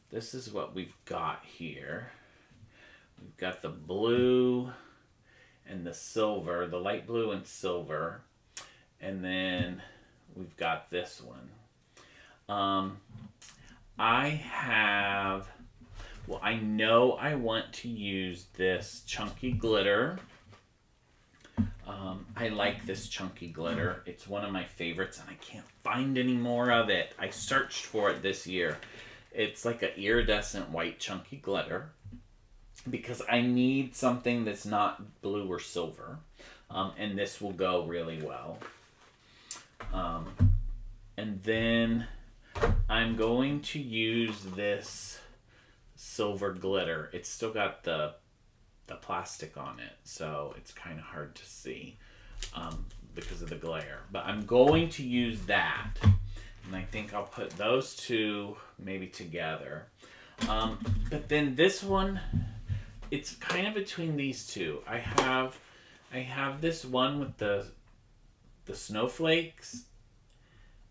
this is what we've got here. We've got the blue and the silver, the light blue and silver, and then we've got this one. I know I want to use this chunky glitter. I like this chunky glitter. It's one of my favorites, and I can't find any more of it. I searched for it this year. It's like an iridescent white chunky glitter because I need something that's not blue or silver, and this will go really well. And then I'm going to use this silver glitter. It's still got the plastic on it, so it's kind of hard to see because of the glare. But I'm going to use that, and I think I'll put those two maybe together. But then this one, it's kind of between these two. I have this one with the snowflakes,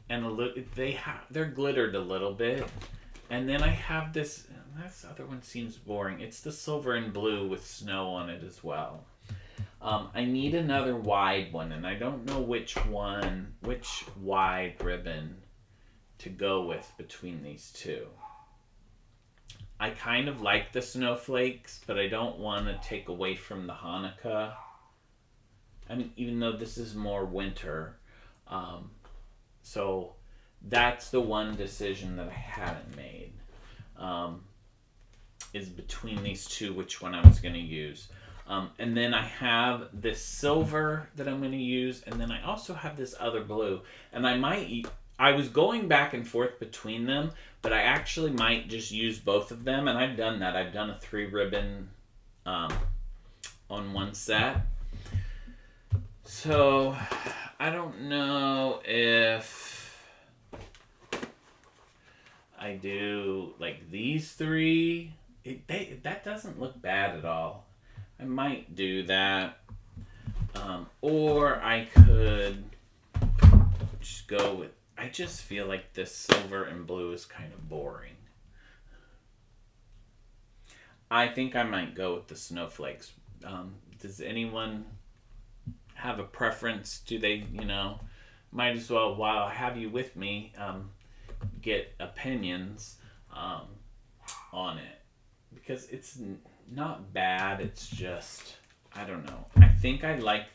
and they're glittered a little bit. And then I have this other one seems boring. It's the silver and blue with snow on it as well. I need another wide one, and I don't know which wide ribbon to go with between these two. I kind of like the snowflakes, but I don't want to take away from the Hanukkah. I mean, even though this is more winter. So that's the one decision that I haven't made. Is between these two, which one I was going to use. And then I have this silver that I'm going to use, and then I also have this other blue. And I was going back and forth between them, but I actually might just use both of them, and I've done that. I've done a 3-ribbon on one set. So I don't know if I do like these 3. That doesn't look bad at all. I might do that. Or I could just go with... I just feel like this silver and blue is kind of boring. I think I might go with the snowflakes. Does anyone have a preference? Do they, might as well, while I have you with me, get opinions on it. Because it's not bad, it's just, I don't know. I think I like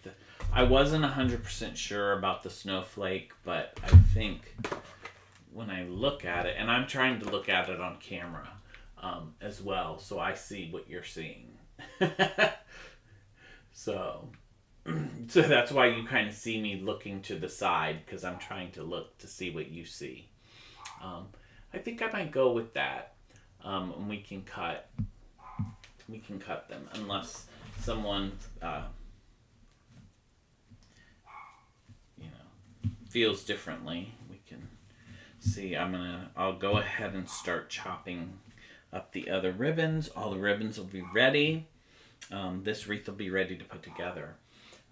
I wasn't 100% sure about the snowflake, but I think when I look at it, and I'm trying to look at it on camera as well, so I see what you're seeing. So that's why you kind of see me looking to the side, because I'm trying to look to see what you see. I think I might go with that. And we can cut them unless someone feels differently. We can see. I'll go ahead and start chopping up the other ribbons. All the ribbons will be ready. This wreath will be ready to put together,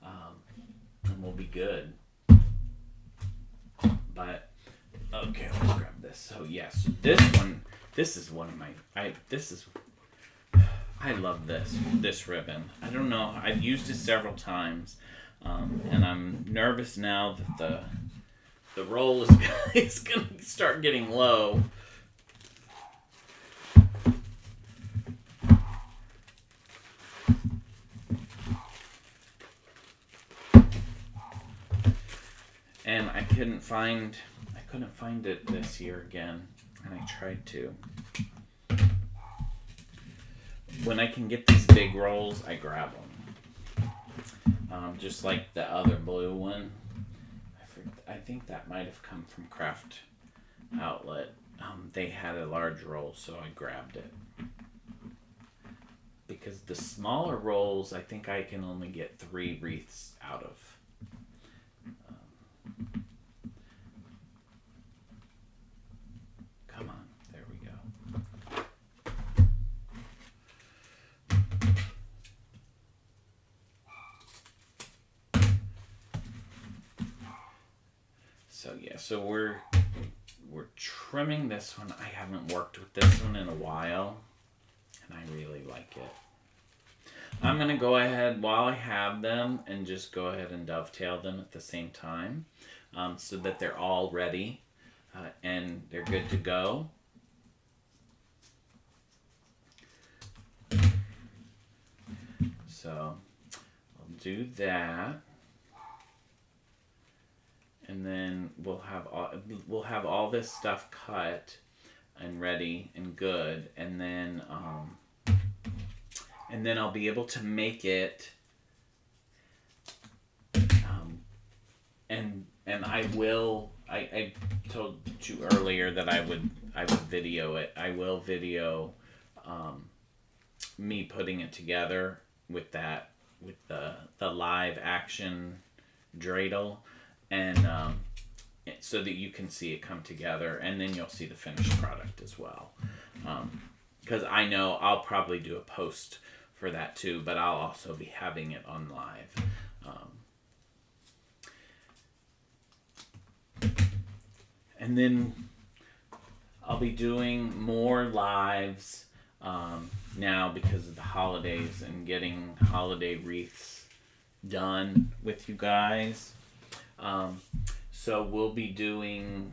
and we'll be good. But okay, let's grab this. So yes, this is one of my. I love this ribbon. I don't know. I've used it several times, and I'm nervous now that the roll is going to start getting low. and I couldn't find it this year again, and I tried to. When I can get these big rolls, I grab them. Just like the other blue one. I think that might have come from Craft Outlet. They had a large roll, so I grabbed it. Because the smaller rolls, I think I can only get 3 wreaths out of. Come on, there we go. So yeah, so we're trimming this one. I haven't worked with this one in a while, and I really like it. I'm going to go ahead while I have them and just go ahead and dovetail them at the same time, so that they're all ready and they're good to go. So I'll do that. And then we'll have all this stuff cut and ready and good, and then I'll be able to make it. And I will. I told you earlier that I would video it. I will video me putting it together with the live action dreidel. And so that you can see it come together, and then you'll see the finished product as well. Because I know I'll probably do a post for that too, but I'll also be having it on live. And then I'll be doing more lives now because of the holidays and getting holiday wreaths done with you guys. So we'll be doing,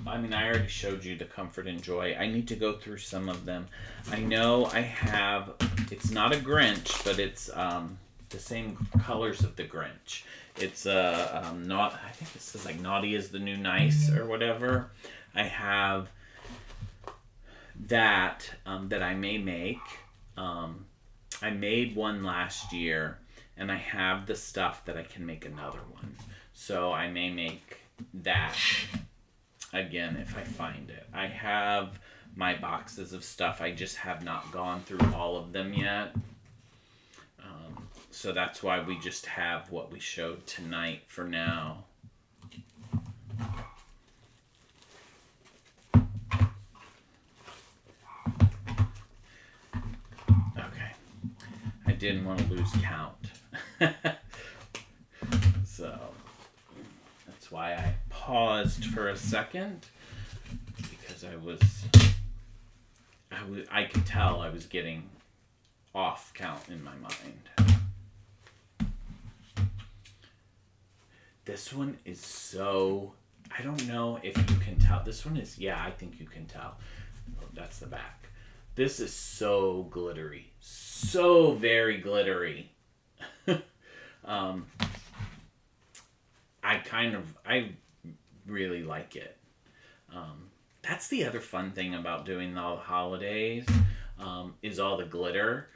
I mean, I already showed you the Comfort and Joy. I need to go through some of them. I know I have, it's not a Grinch, but it's the same colors of the Grinch. It's not, I think this is like Naughty is the New Nice or whatever. I have that that I may make. I made one last year, and I have the stuff that I can make another one. So I may make that again if I find it. I have my boxes of stuff. I just have not gone through all of them yet. So that's why we just have what we showed tonight for now. Okay. I didn't want to lose count. So that's why I paused for a second, because I could tell I was getting off count in my mind. This one is so, I don't know if you can tell. This one is, yeah, I think you can tell. Oh, that's the back. This is so glittery. So very glittery. I really like it. That's the other fun thing about doing all the holidays, is all the glitter.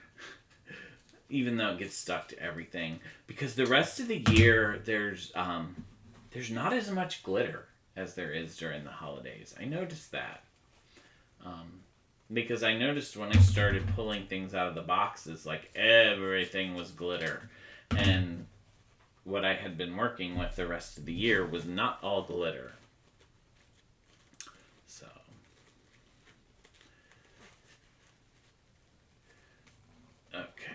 Even though it gets stuck to everything, because the rest of the year there's not as much glitter as there is during the holidays. I noticed that, because I noticed when I started pulling things out of the boxes, like everything was glitter, and what I had been working with the rest of the year was not all glitter. So okay.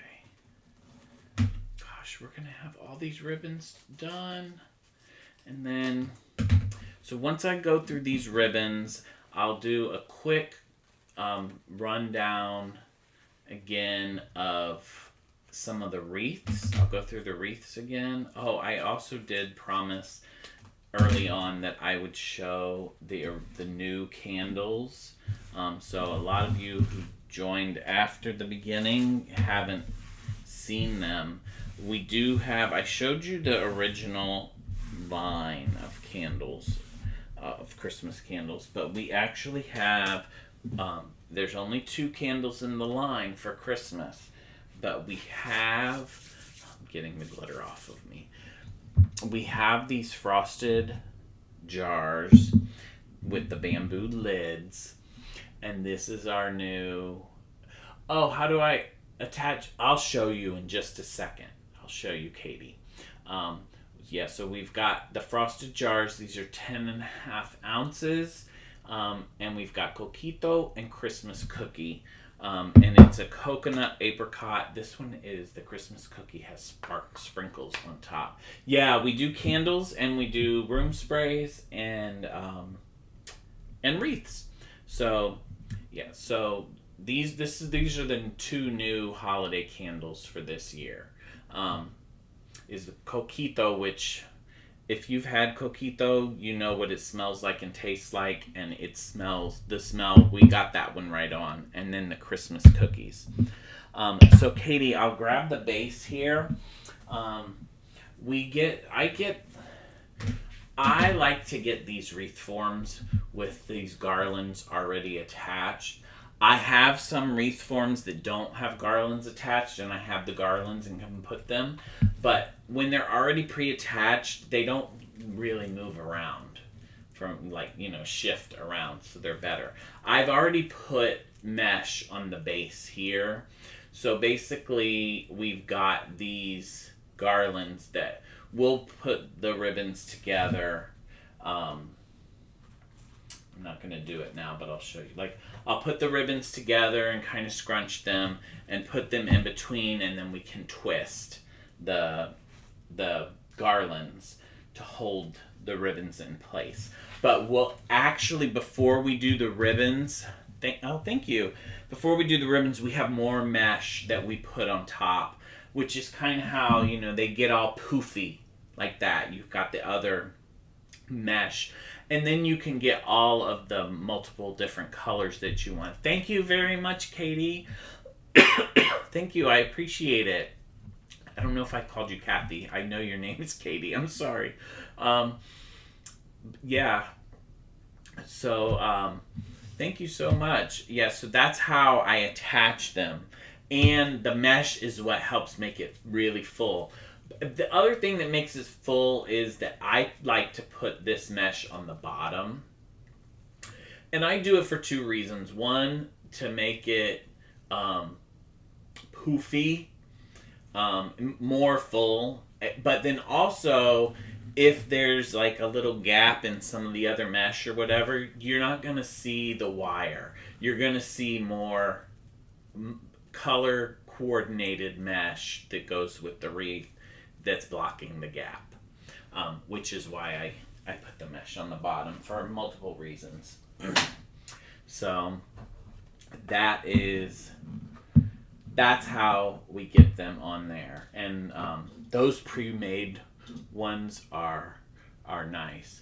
We're going to have all these ribbons done. And then, so once I go through these ribbons, I'll do a quick rundown again of some of the wreaths. I'll go through the wreaths again. Oh, I also did promise early on that I would show the new candles. So a lot of you who joined after the beginning haven't seen them. We do have, I showed you the original line of candles, of Christmas candles, but we actually have, there's only 2 candles in the line for Christmas, but we have, I'm getting the glitter off of me. We have these frosted jars with the bamboo lids, and this is our new, oh, how do I attach? I'll show you in just a second. I'll show you, Katie. Yeah, so we've got the frosted jars. These are 10.5 ounces. And we've got coquito and Christmas cookie. And it's a coconut apricot. This one is the Christmas cookie, has sprinkles on top. Yeah, we do candles and we do room sprays and wreaths. So yeah, so these are the 2 new holiday candles for this year. Is the coquito, which if you've had coquito, you know what it smells like and tastes like, and the smell, we got that one right on. And then the Christmas cookies. So Katie, I'll grab the base here. I like to get these wreath forms with these garlands already attached. I have some wreath forms that don't have garlands attached, and I have the garlands and can put them. But when they're already pre-attached, they don't really move around from, shift around, so they're better. I've already put mesh on the base here. So basically, we've got these garlands that we'll put the ribbons together. I'm not going to do it now, but I'll show you. I'll put the ribbons together and kind of scrunch them and put them in between, and then we can twist the garlands to hold the ribbons in place. But we'll actually, before we do the ribbons, thank you. Before we do the ribbons, we have more mesh that we put on top, which is kind of how, they get all poofy like that. You've got the other mesh. And then you can get all of the multiple different colors that you want. Thank you very much, Katie. Thank you. I appreciate it. I don't know if I called you Kathy. I know your name is Katie. I'm sorry. Yeah. So, thank you so much. Yeah, so that's how I attach them. And the mesh is what helps make it really full. The other thing that makes it full is that I like to put this mesh on the bottom. And I do it for 2 reasons. One, to make it poofy, more full. But then also, if there's a little gap in some of the other mesh or whatever, you're not going to see the wire. You're going to see more color coordinated mesh that goes with the wreath that's blocking the gap, which is why I put the mesh on the bottom for multiple reasons. So that's how we get them on there. And those pre-made ones are nice.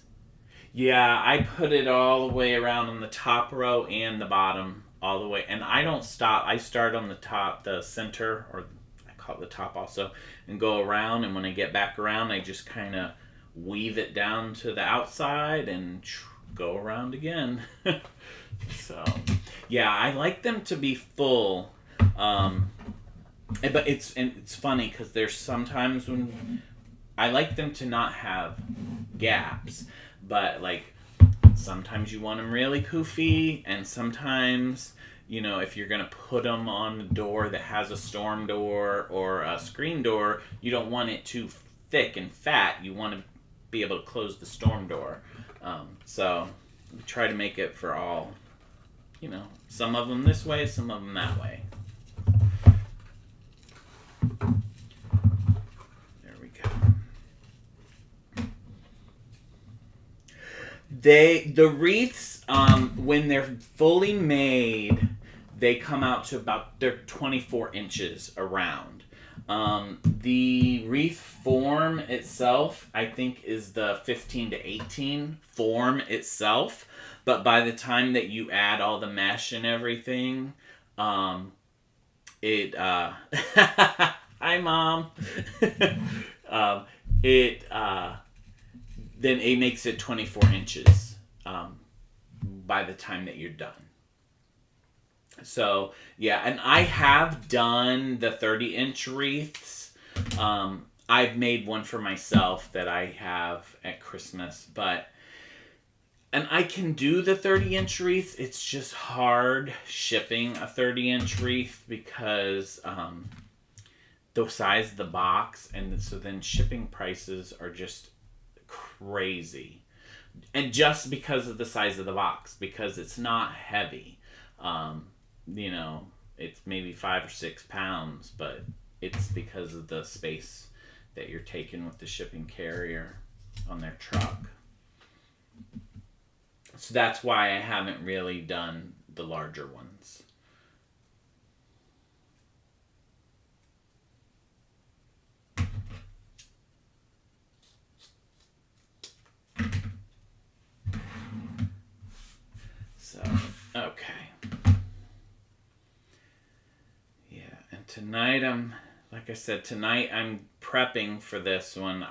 Yeah, I put it all the way around on the top row and the bottom all the way. And I don't stop. I start on the top, the center, or I call it the top also, and go around. And when I get back around, I just kind of weave it down to the outside and go around again. So, yeah, I like them to be full. But it's funny because there's sometimes when I like them to not have gaps, but sometimes you want them really poofy, and sometimes, if you're going to put them on a door that has a storm door or a screen door, you don't want it too thick and fat. You want to be able to close the storm door. So we try to make it for all, some of them this way, some of them that way. There we go. The wreaths, when they're fully made, they come out to they're 24 inches around. The wreath form itself, I think, is the 15 to 18 form itself. But by the time that you add all the mesh and everything, hi, Mom. then it makes it 24 inches by the time that you're done. So, yeah, and I have done the 30-inch wreaths. I've made one for myself that I have at Christmas, and I can do the 30-inch wreath. It's just hard shipping a 30-inch wreath because the size of the box, and so then shipping prices are just crazy. And just because of the size of the box, because it's not heavy. It's maybe 5 or 6 pounds, but it's because of the space that you're taking with the shipping carrier on their truck. So that's why I haven't really done the larger ones. So, okay. Yeah, and tonight I'm prepping for this one.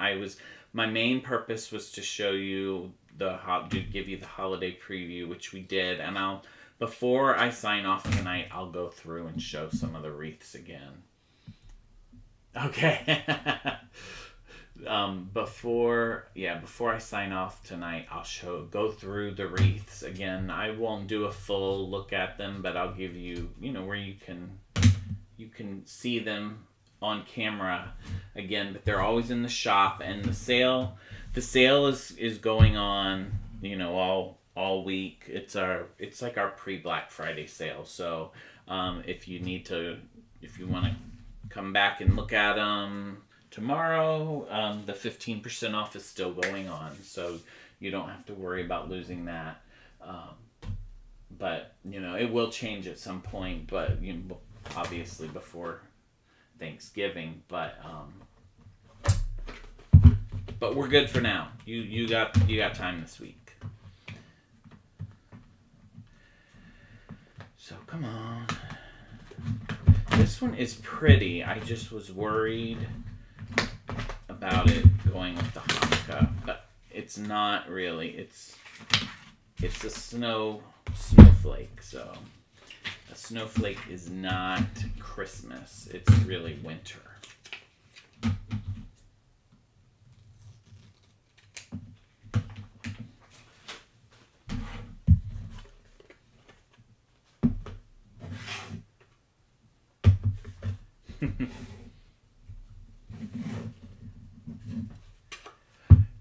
My main purpose was to show you to give you the holiday preview, which we did, and before I sign off tonight, I'll go through and show some of the wreaths again. Okay. Before I sign off tonight, I'll go through the wreaths again. I won't do a full look at them, but I'll give you, where you can see them on camera again, but they're always in the shop, and the sale is going on, all week. It's like our pre-Black Friday sale. So, if you want to come back and look at them tomorrow, the 15% off is still going on, so you don't have to worry about losing that. But it will change at some point, but obviously before Thanksgiving. But we're good for now. You got time this week. So come on. This one is pretty. I just was worried about it going with the Hanukkah, but it's not really. It's a snowflake. So a snowflake is not Christmas. It's really winter.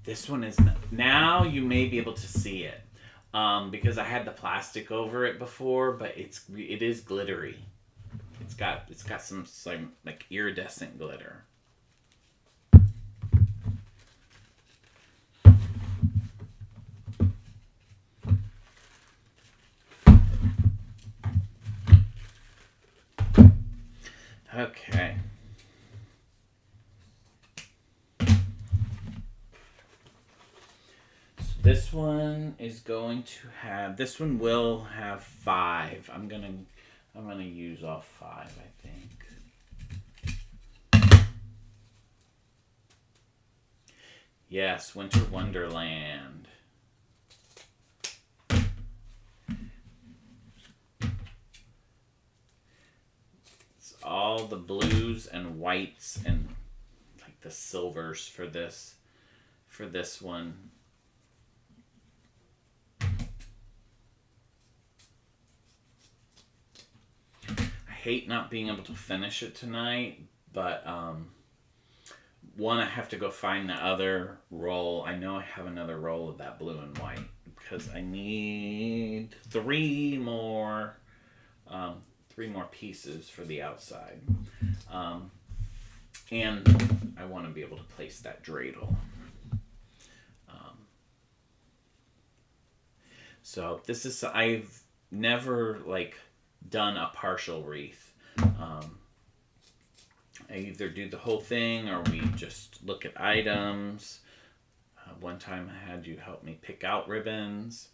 This one is now you may be able to see it because I had the plastic over it before, but it is glittery. It's got some like iridescent glitter. Okay. This one will have 5. I'm gonna use all 5, I think. Yes, Winter Wonderland. It's all the blues and whites and like the silvers for this one. I hate not being able to finish it tonight, but one, I have to go find the other roll. I know I have another roll of that blue and white because I need 3 more pieces for the outside, and I want to be able to place that dreidel. So I've never done a partial wreath. I either do the whole thing or we just look at items. One time I had you help me pick out ribbons.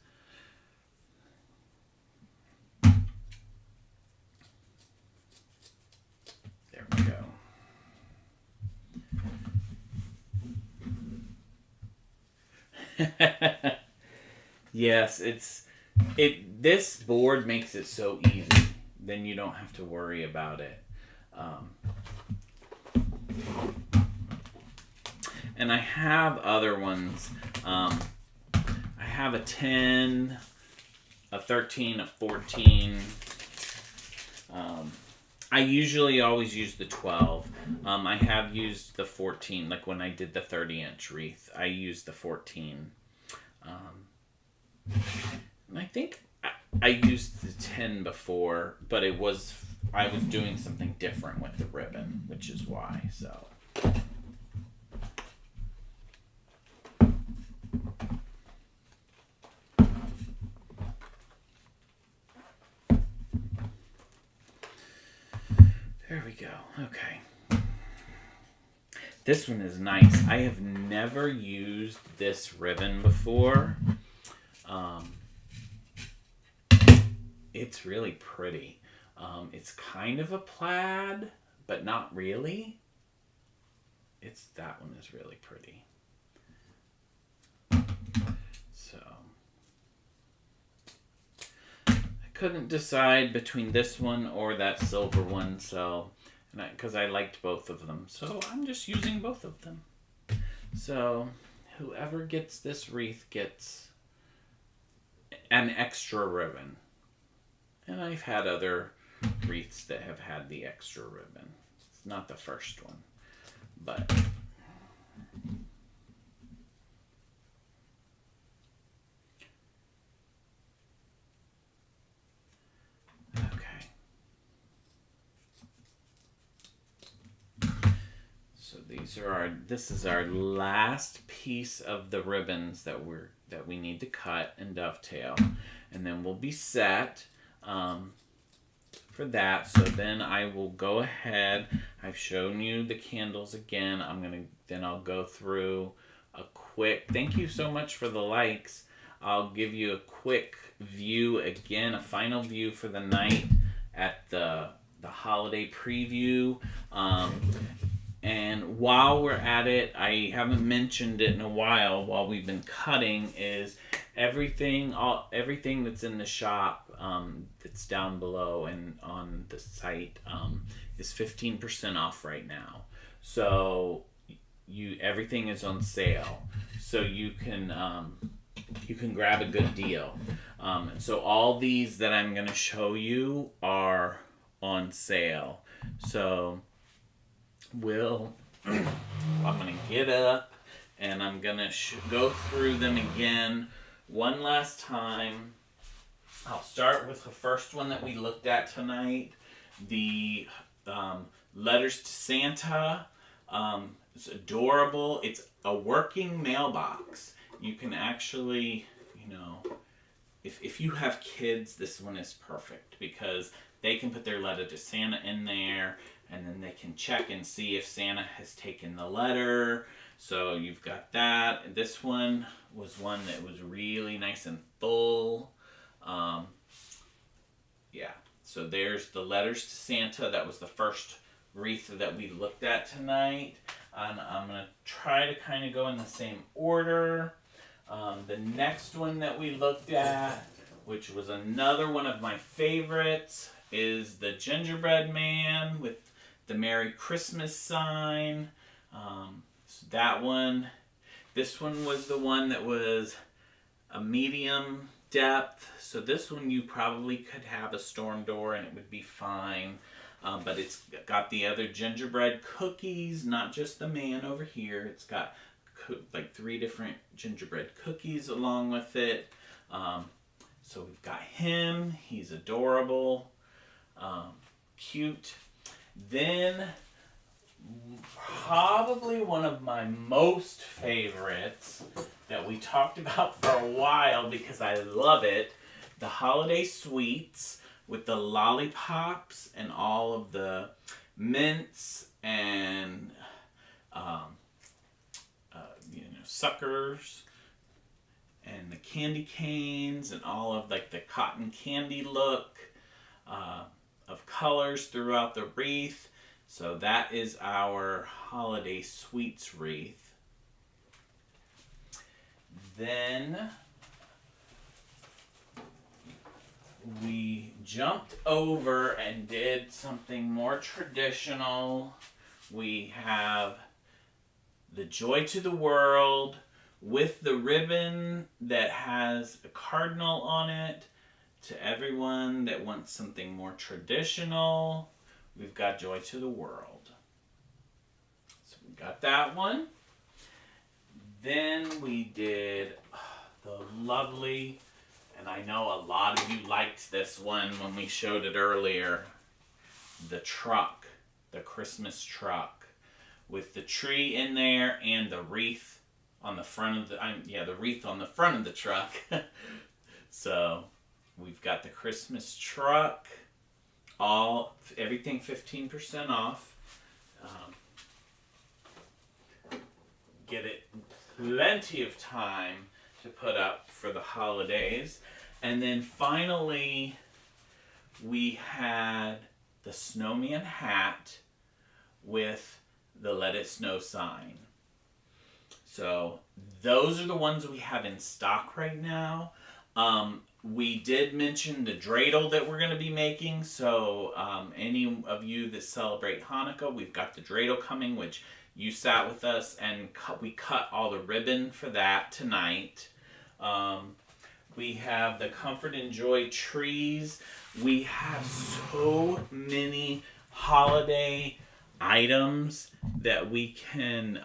There we go. Yes, this board makes it so easy. Then you don't have to worry about it. Um, and I have other ones. I have a 10, a 13, a 14. I usually always use the 12. I have used the 14, like when I did the 30-inch wreath. I used the 14. And I think I used the 10 before, but I was doing something different with the ribbon, which is why. So. There we go. Okay. This one is nice. I have never used this ribbon before. It's really pretty. It's kind of a plaid, but not really. That one is really pretty. So I couldn't decide between this one or that silver one, so because I liked both of them, so I'm just using both of them. So whoever gets this wreath gets an extra ribbon. And I've had other wreaths that have had the extra ribbon. It's not the first one, but okay. So this is our last piece of the ribbons that we need to cut and dovetail, and then we'll be set. For that, so then I will go ahead. I've shown you the candles again. Then I'll go through a quick, thank you so much for the likes. I'll give you a quick view again, a final view for the night at the holiday preview. And while we're at it, I haven't mentioned it in a while we've been cutting, is everything that's in the shop that's down below and on the site is 15% off right now. So everything is on sale, so you can grab a good deal. And so all these that I'm going to show you are on sale. So I'm going to get up and I'm going to go through them again one last time. I'll start with the first one that we looked at tonight, the Letters to Santa. It's adorable. It's a working mailbox. You can actually, if you have kids, this one is perfect because they can put their letter to Santa in there, and then they can check and see if Santa has taken the letter. So you've got that. This one was one that was really nice and full. So there's the Letters to Santa. That was the first wreath that we looked at tonight. And I'm going to try to kind of go in the same order. The next one that we looked at, which was another one of my favorites, is the Gingerbread Man with the Merry Christmas sign. So that one. This one was the one that was a medium depth. So this one you probably could have a storm door and it would be fine. But it's got the other gingerbread cookies, not just the man over here. It's got like 3 different gingerbread cookies along with it. So we've got him. He's adorable. Cute. Then probably one of my most favorites that we talked about for a while because I love it, the holiday sweets with the lollipops and all of the mints and suckers and the candy canes and all of like the cotton candy look of colors throughout the wreath. So that is our holiday sweets wreath. then we jumped over and did something more traditional. We have the Joy to the World with the ribbon that has a cardinal on it. To everyone that wants something more traditional, we've got Joy to the World. So we got that one. Then we did the lovely, and I know a lot of you liked this one when we showed it earlier, the truck, the Christmas truck, with the tree in there and the wreath on the front of the wreath on the front of the truck. So we've got the Christmas truck, everything 15% off. Get it plenty of time to put up for the holidays. And then finally, we had the snowman hat with the Let It Snow sign. So those are the ones we have in stock right now. We did mention the dreidel that we're going to be making. So any of you that celebrate Hanukkah, we've got the dreidel coming, which you sat with us and we cut all the ribbon for that tonight. We have the Comfort and Joy trees. We have so many holiday items that we can...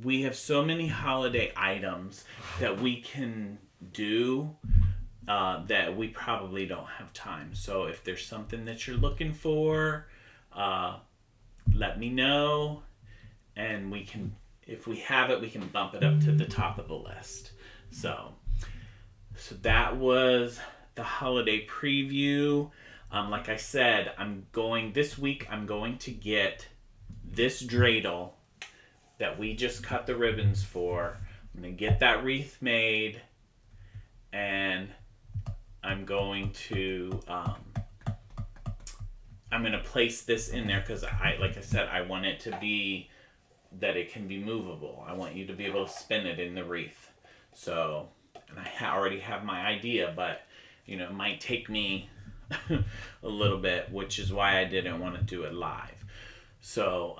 we have so many holiday items that we can do that we probably don't have time. So if there's something that you're looking for, let me know, and we can, if we have it, we can bump it up to the top of the list. So that was the holiday preview. Like I said, this week I'm going to get this dreidel that we just cut the ribbons for. I'm going to get that wreath made, and I'm going to place this in there because like I said, I want it to be that it can be movable. I want you to be able to spin it in the wreath. So, and I already have my idea, but it might take me a little bit, which is why I didn't want to do it live. So,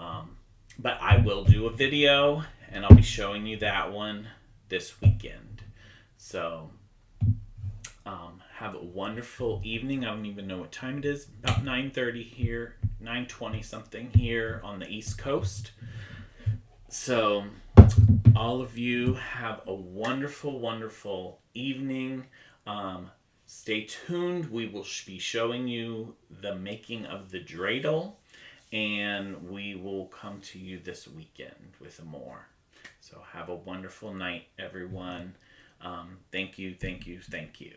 but I will do a video, and I'll be showing you that one this weekend. So, have a wonderful evening. I don't even know what time it is. About 9:30 here, 9:20 something here on the East Coast. So, all of you have a wonderful, wonderful evening. Stay tuned. We will be showing you the making of the dreidel, and we will come to you this weekend with more. So have a wonderful night, everyone. Thank you, thank you, thank you.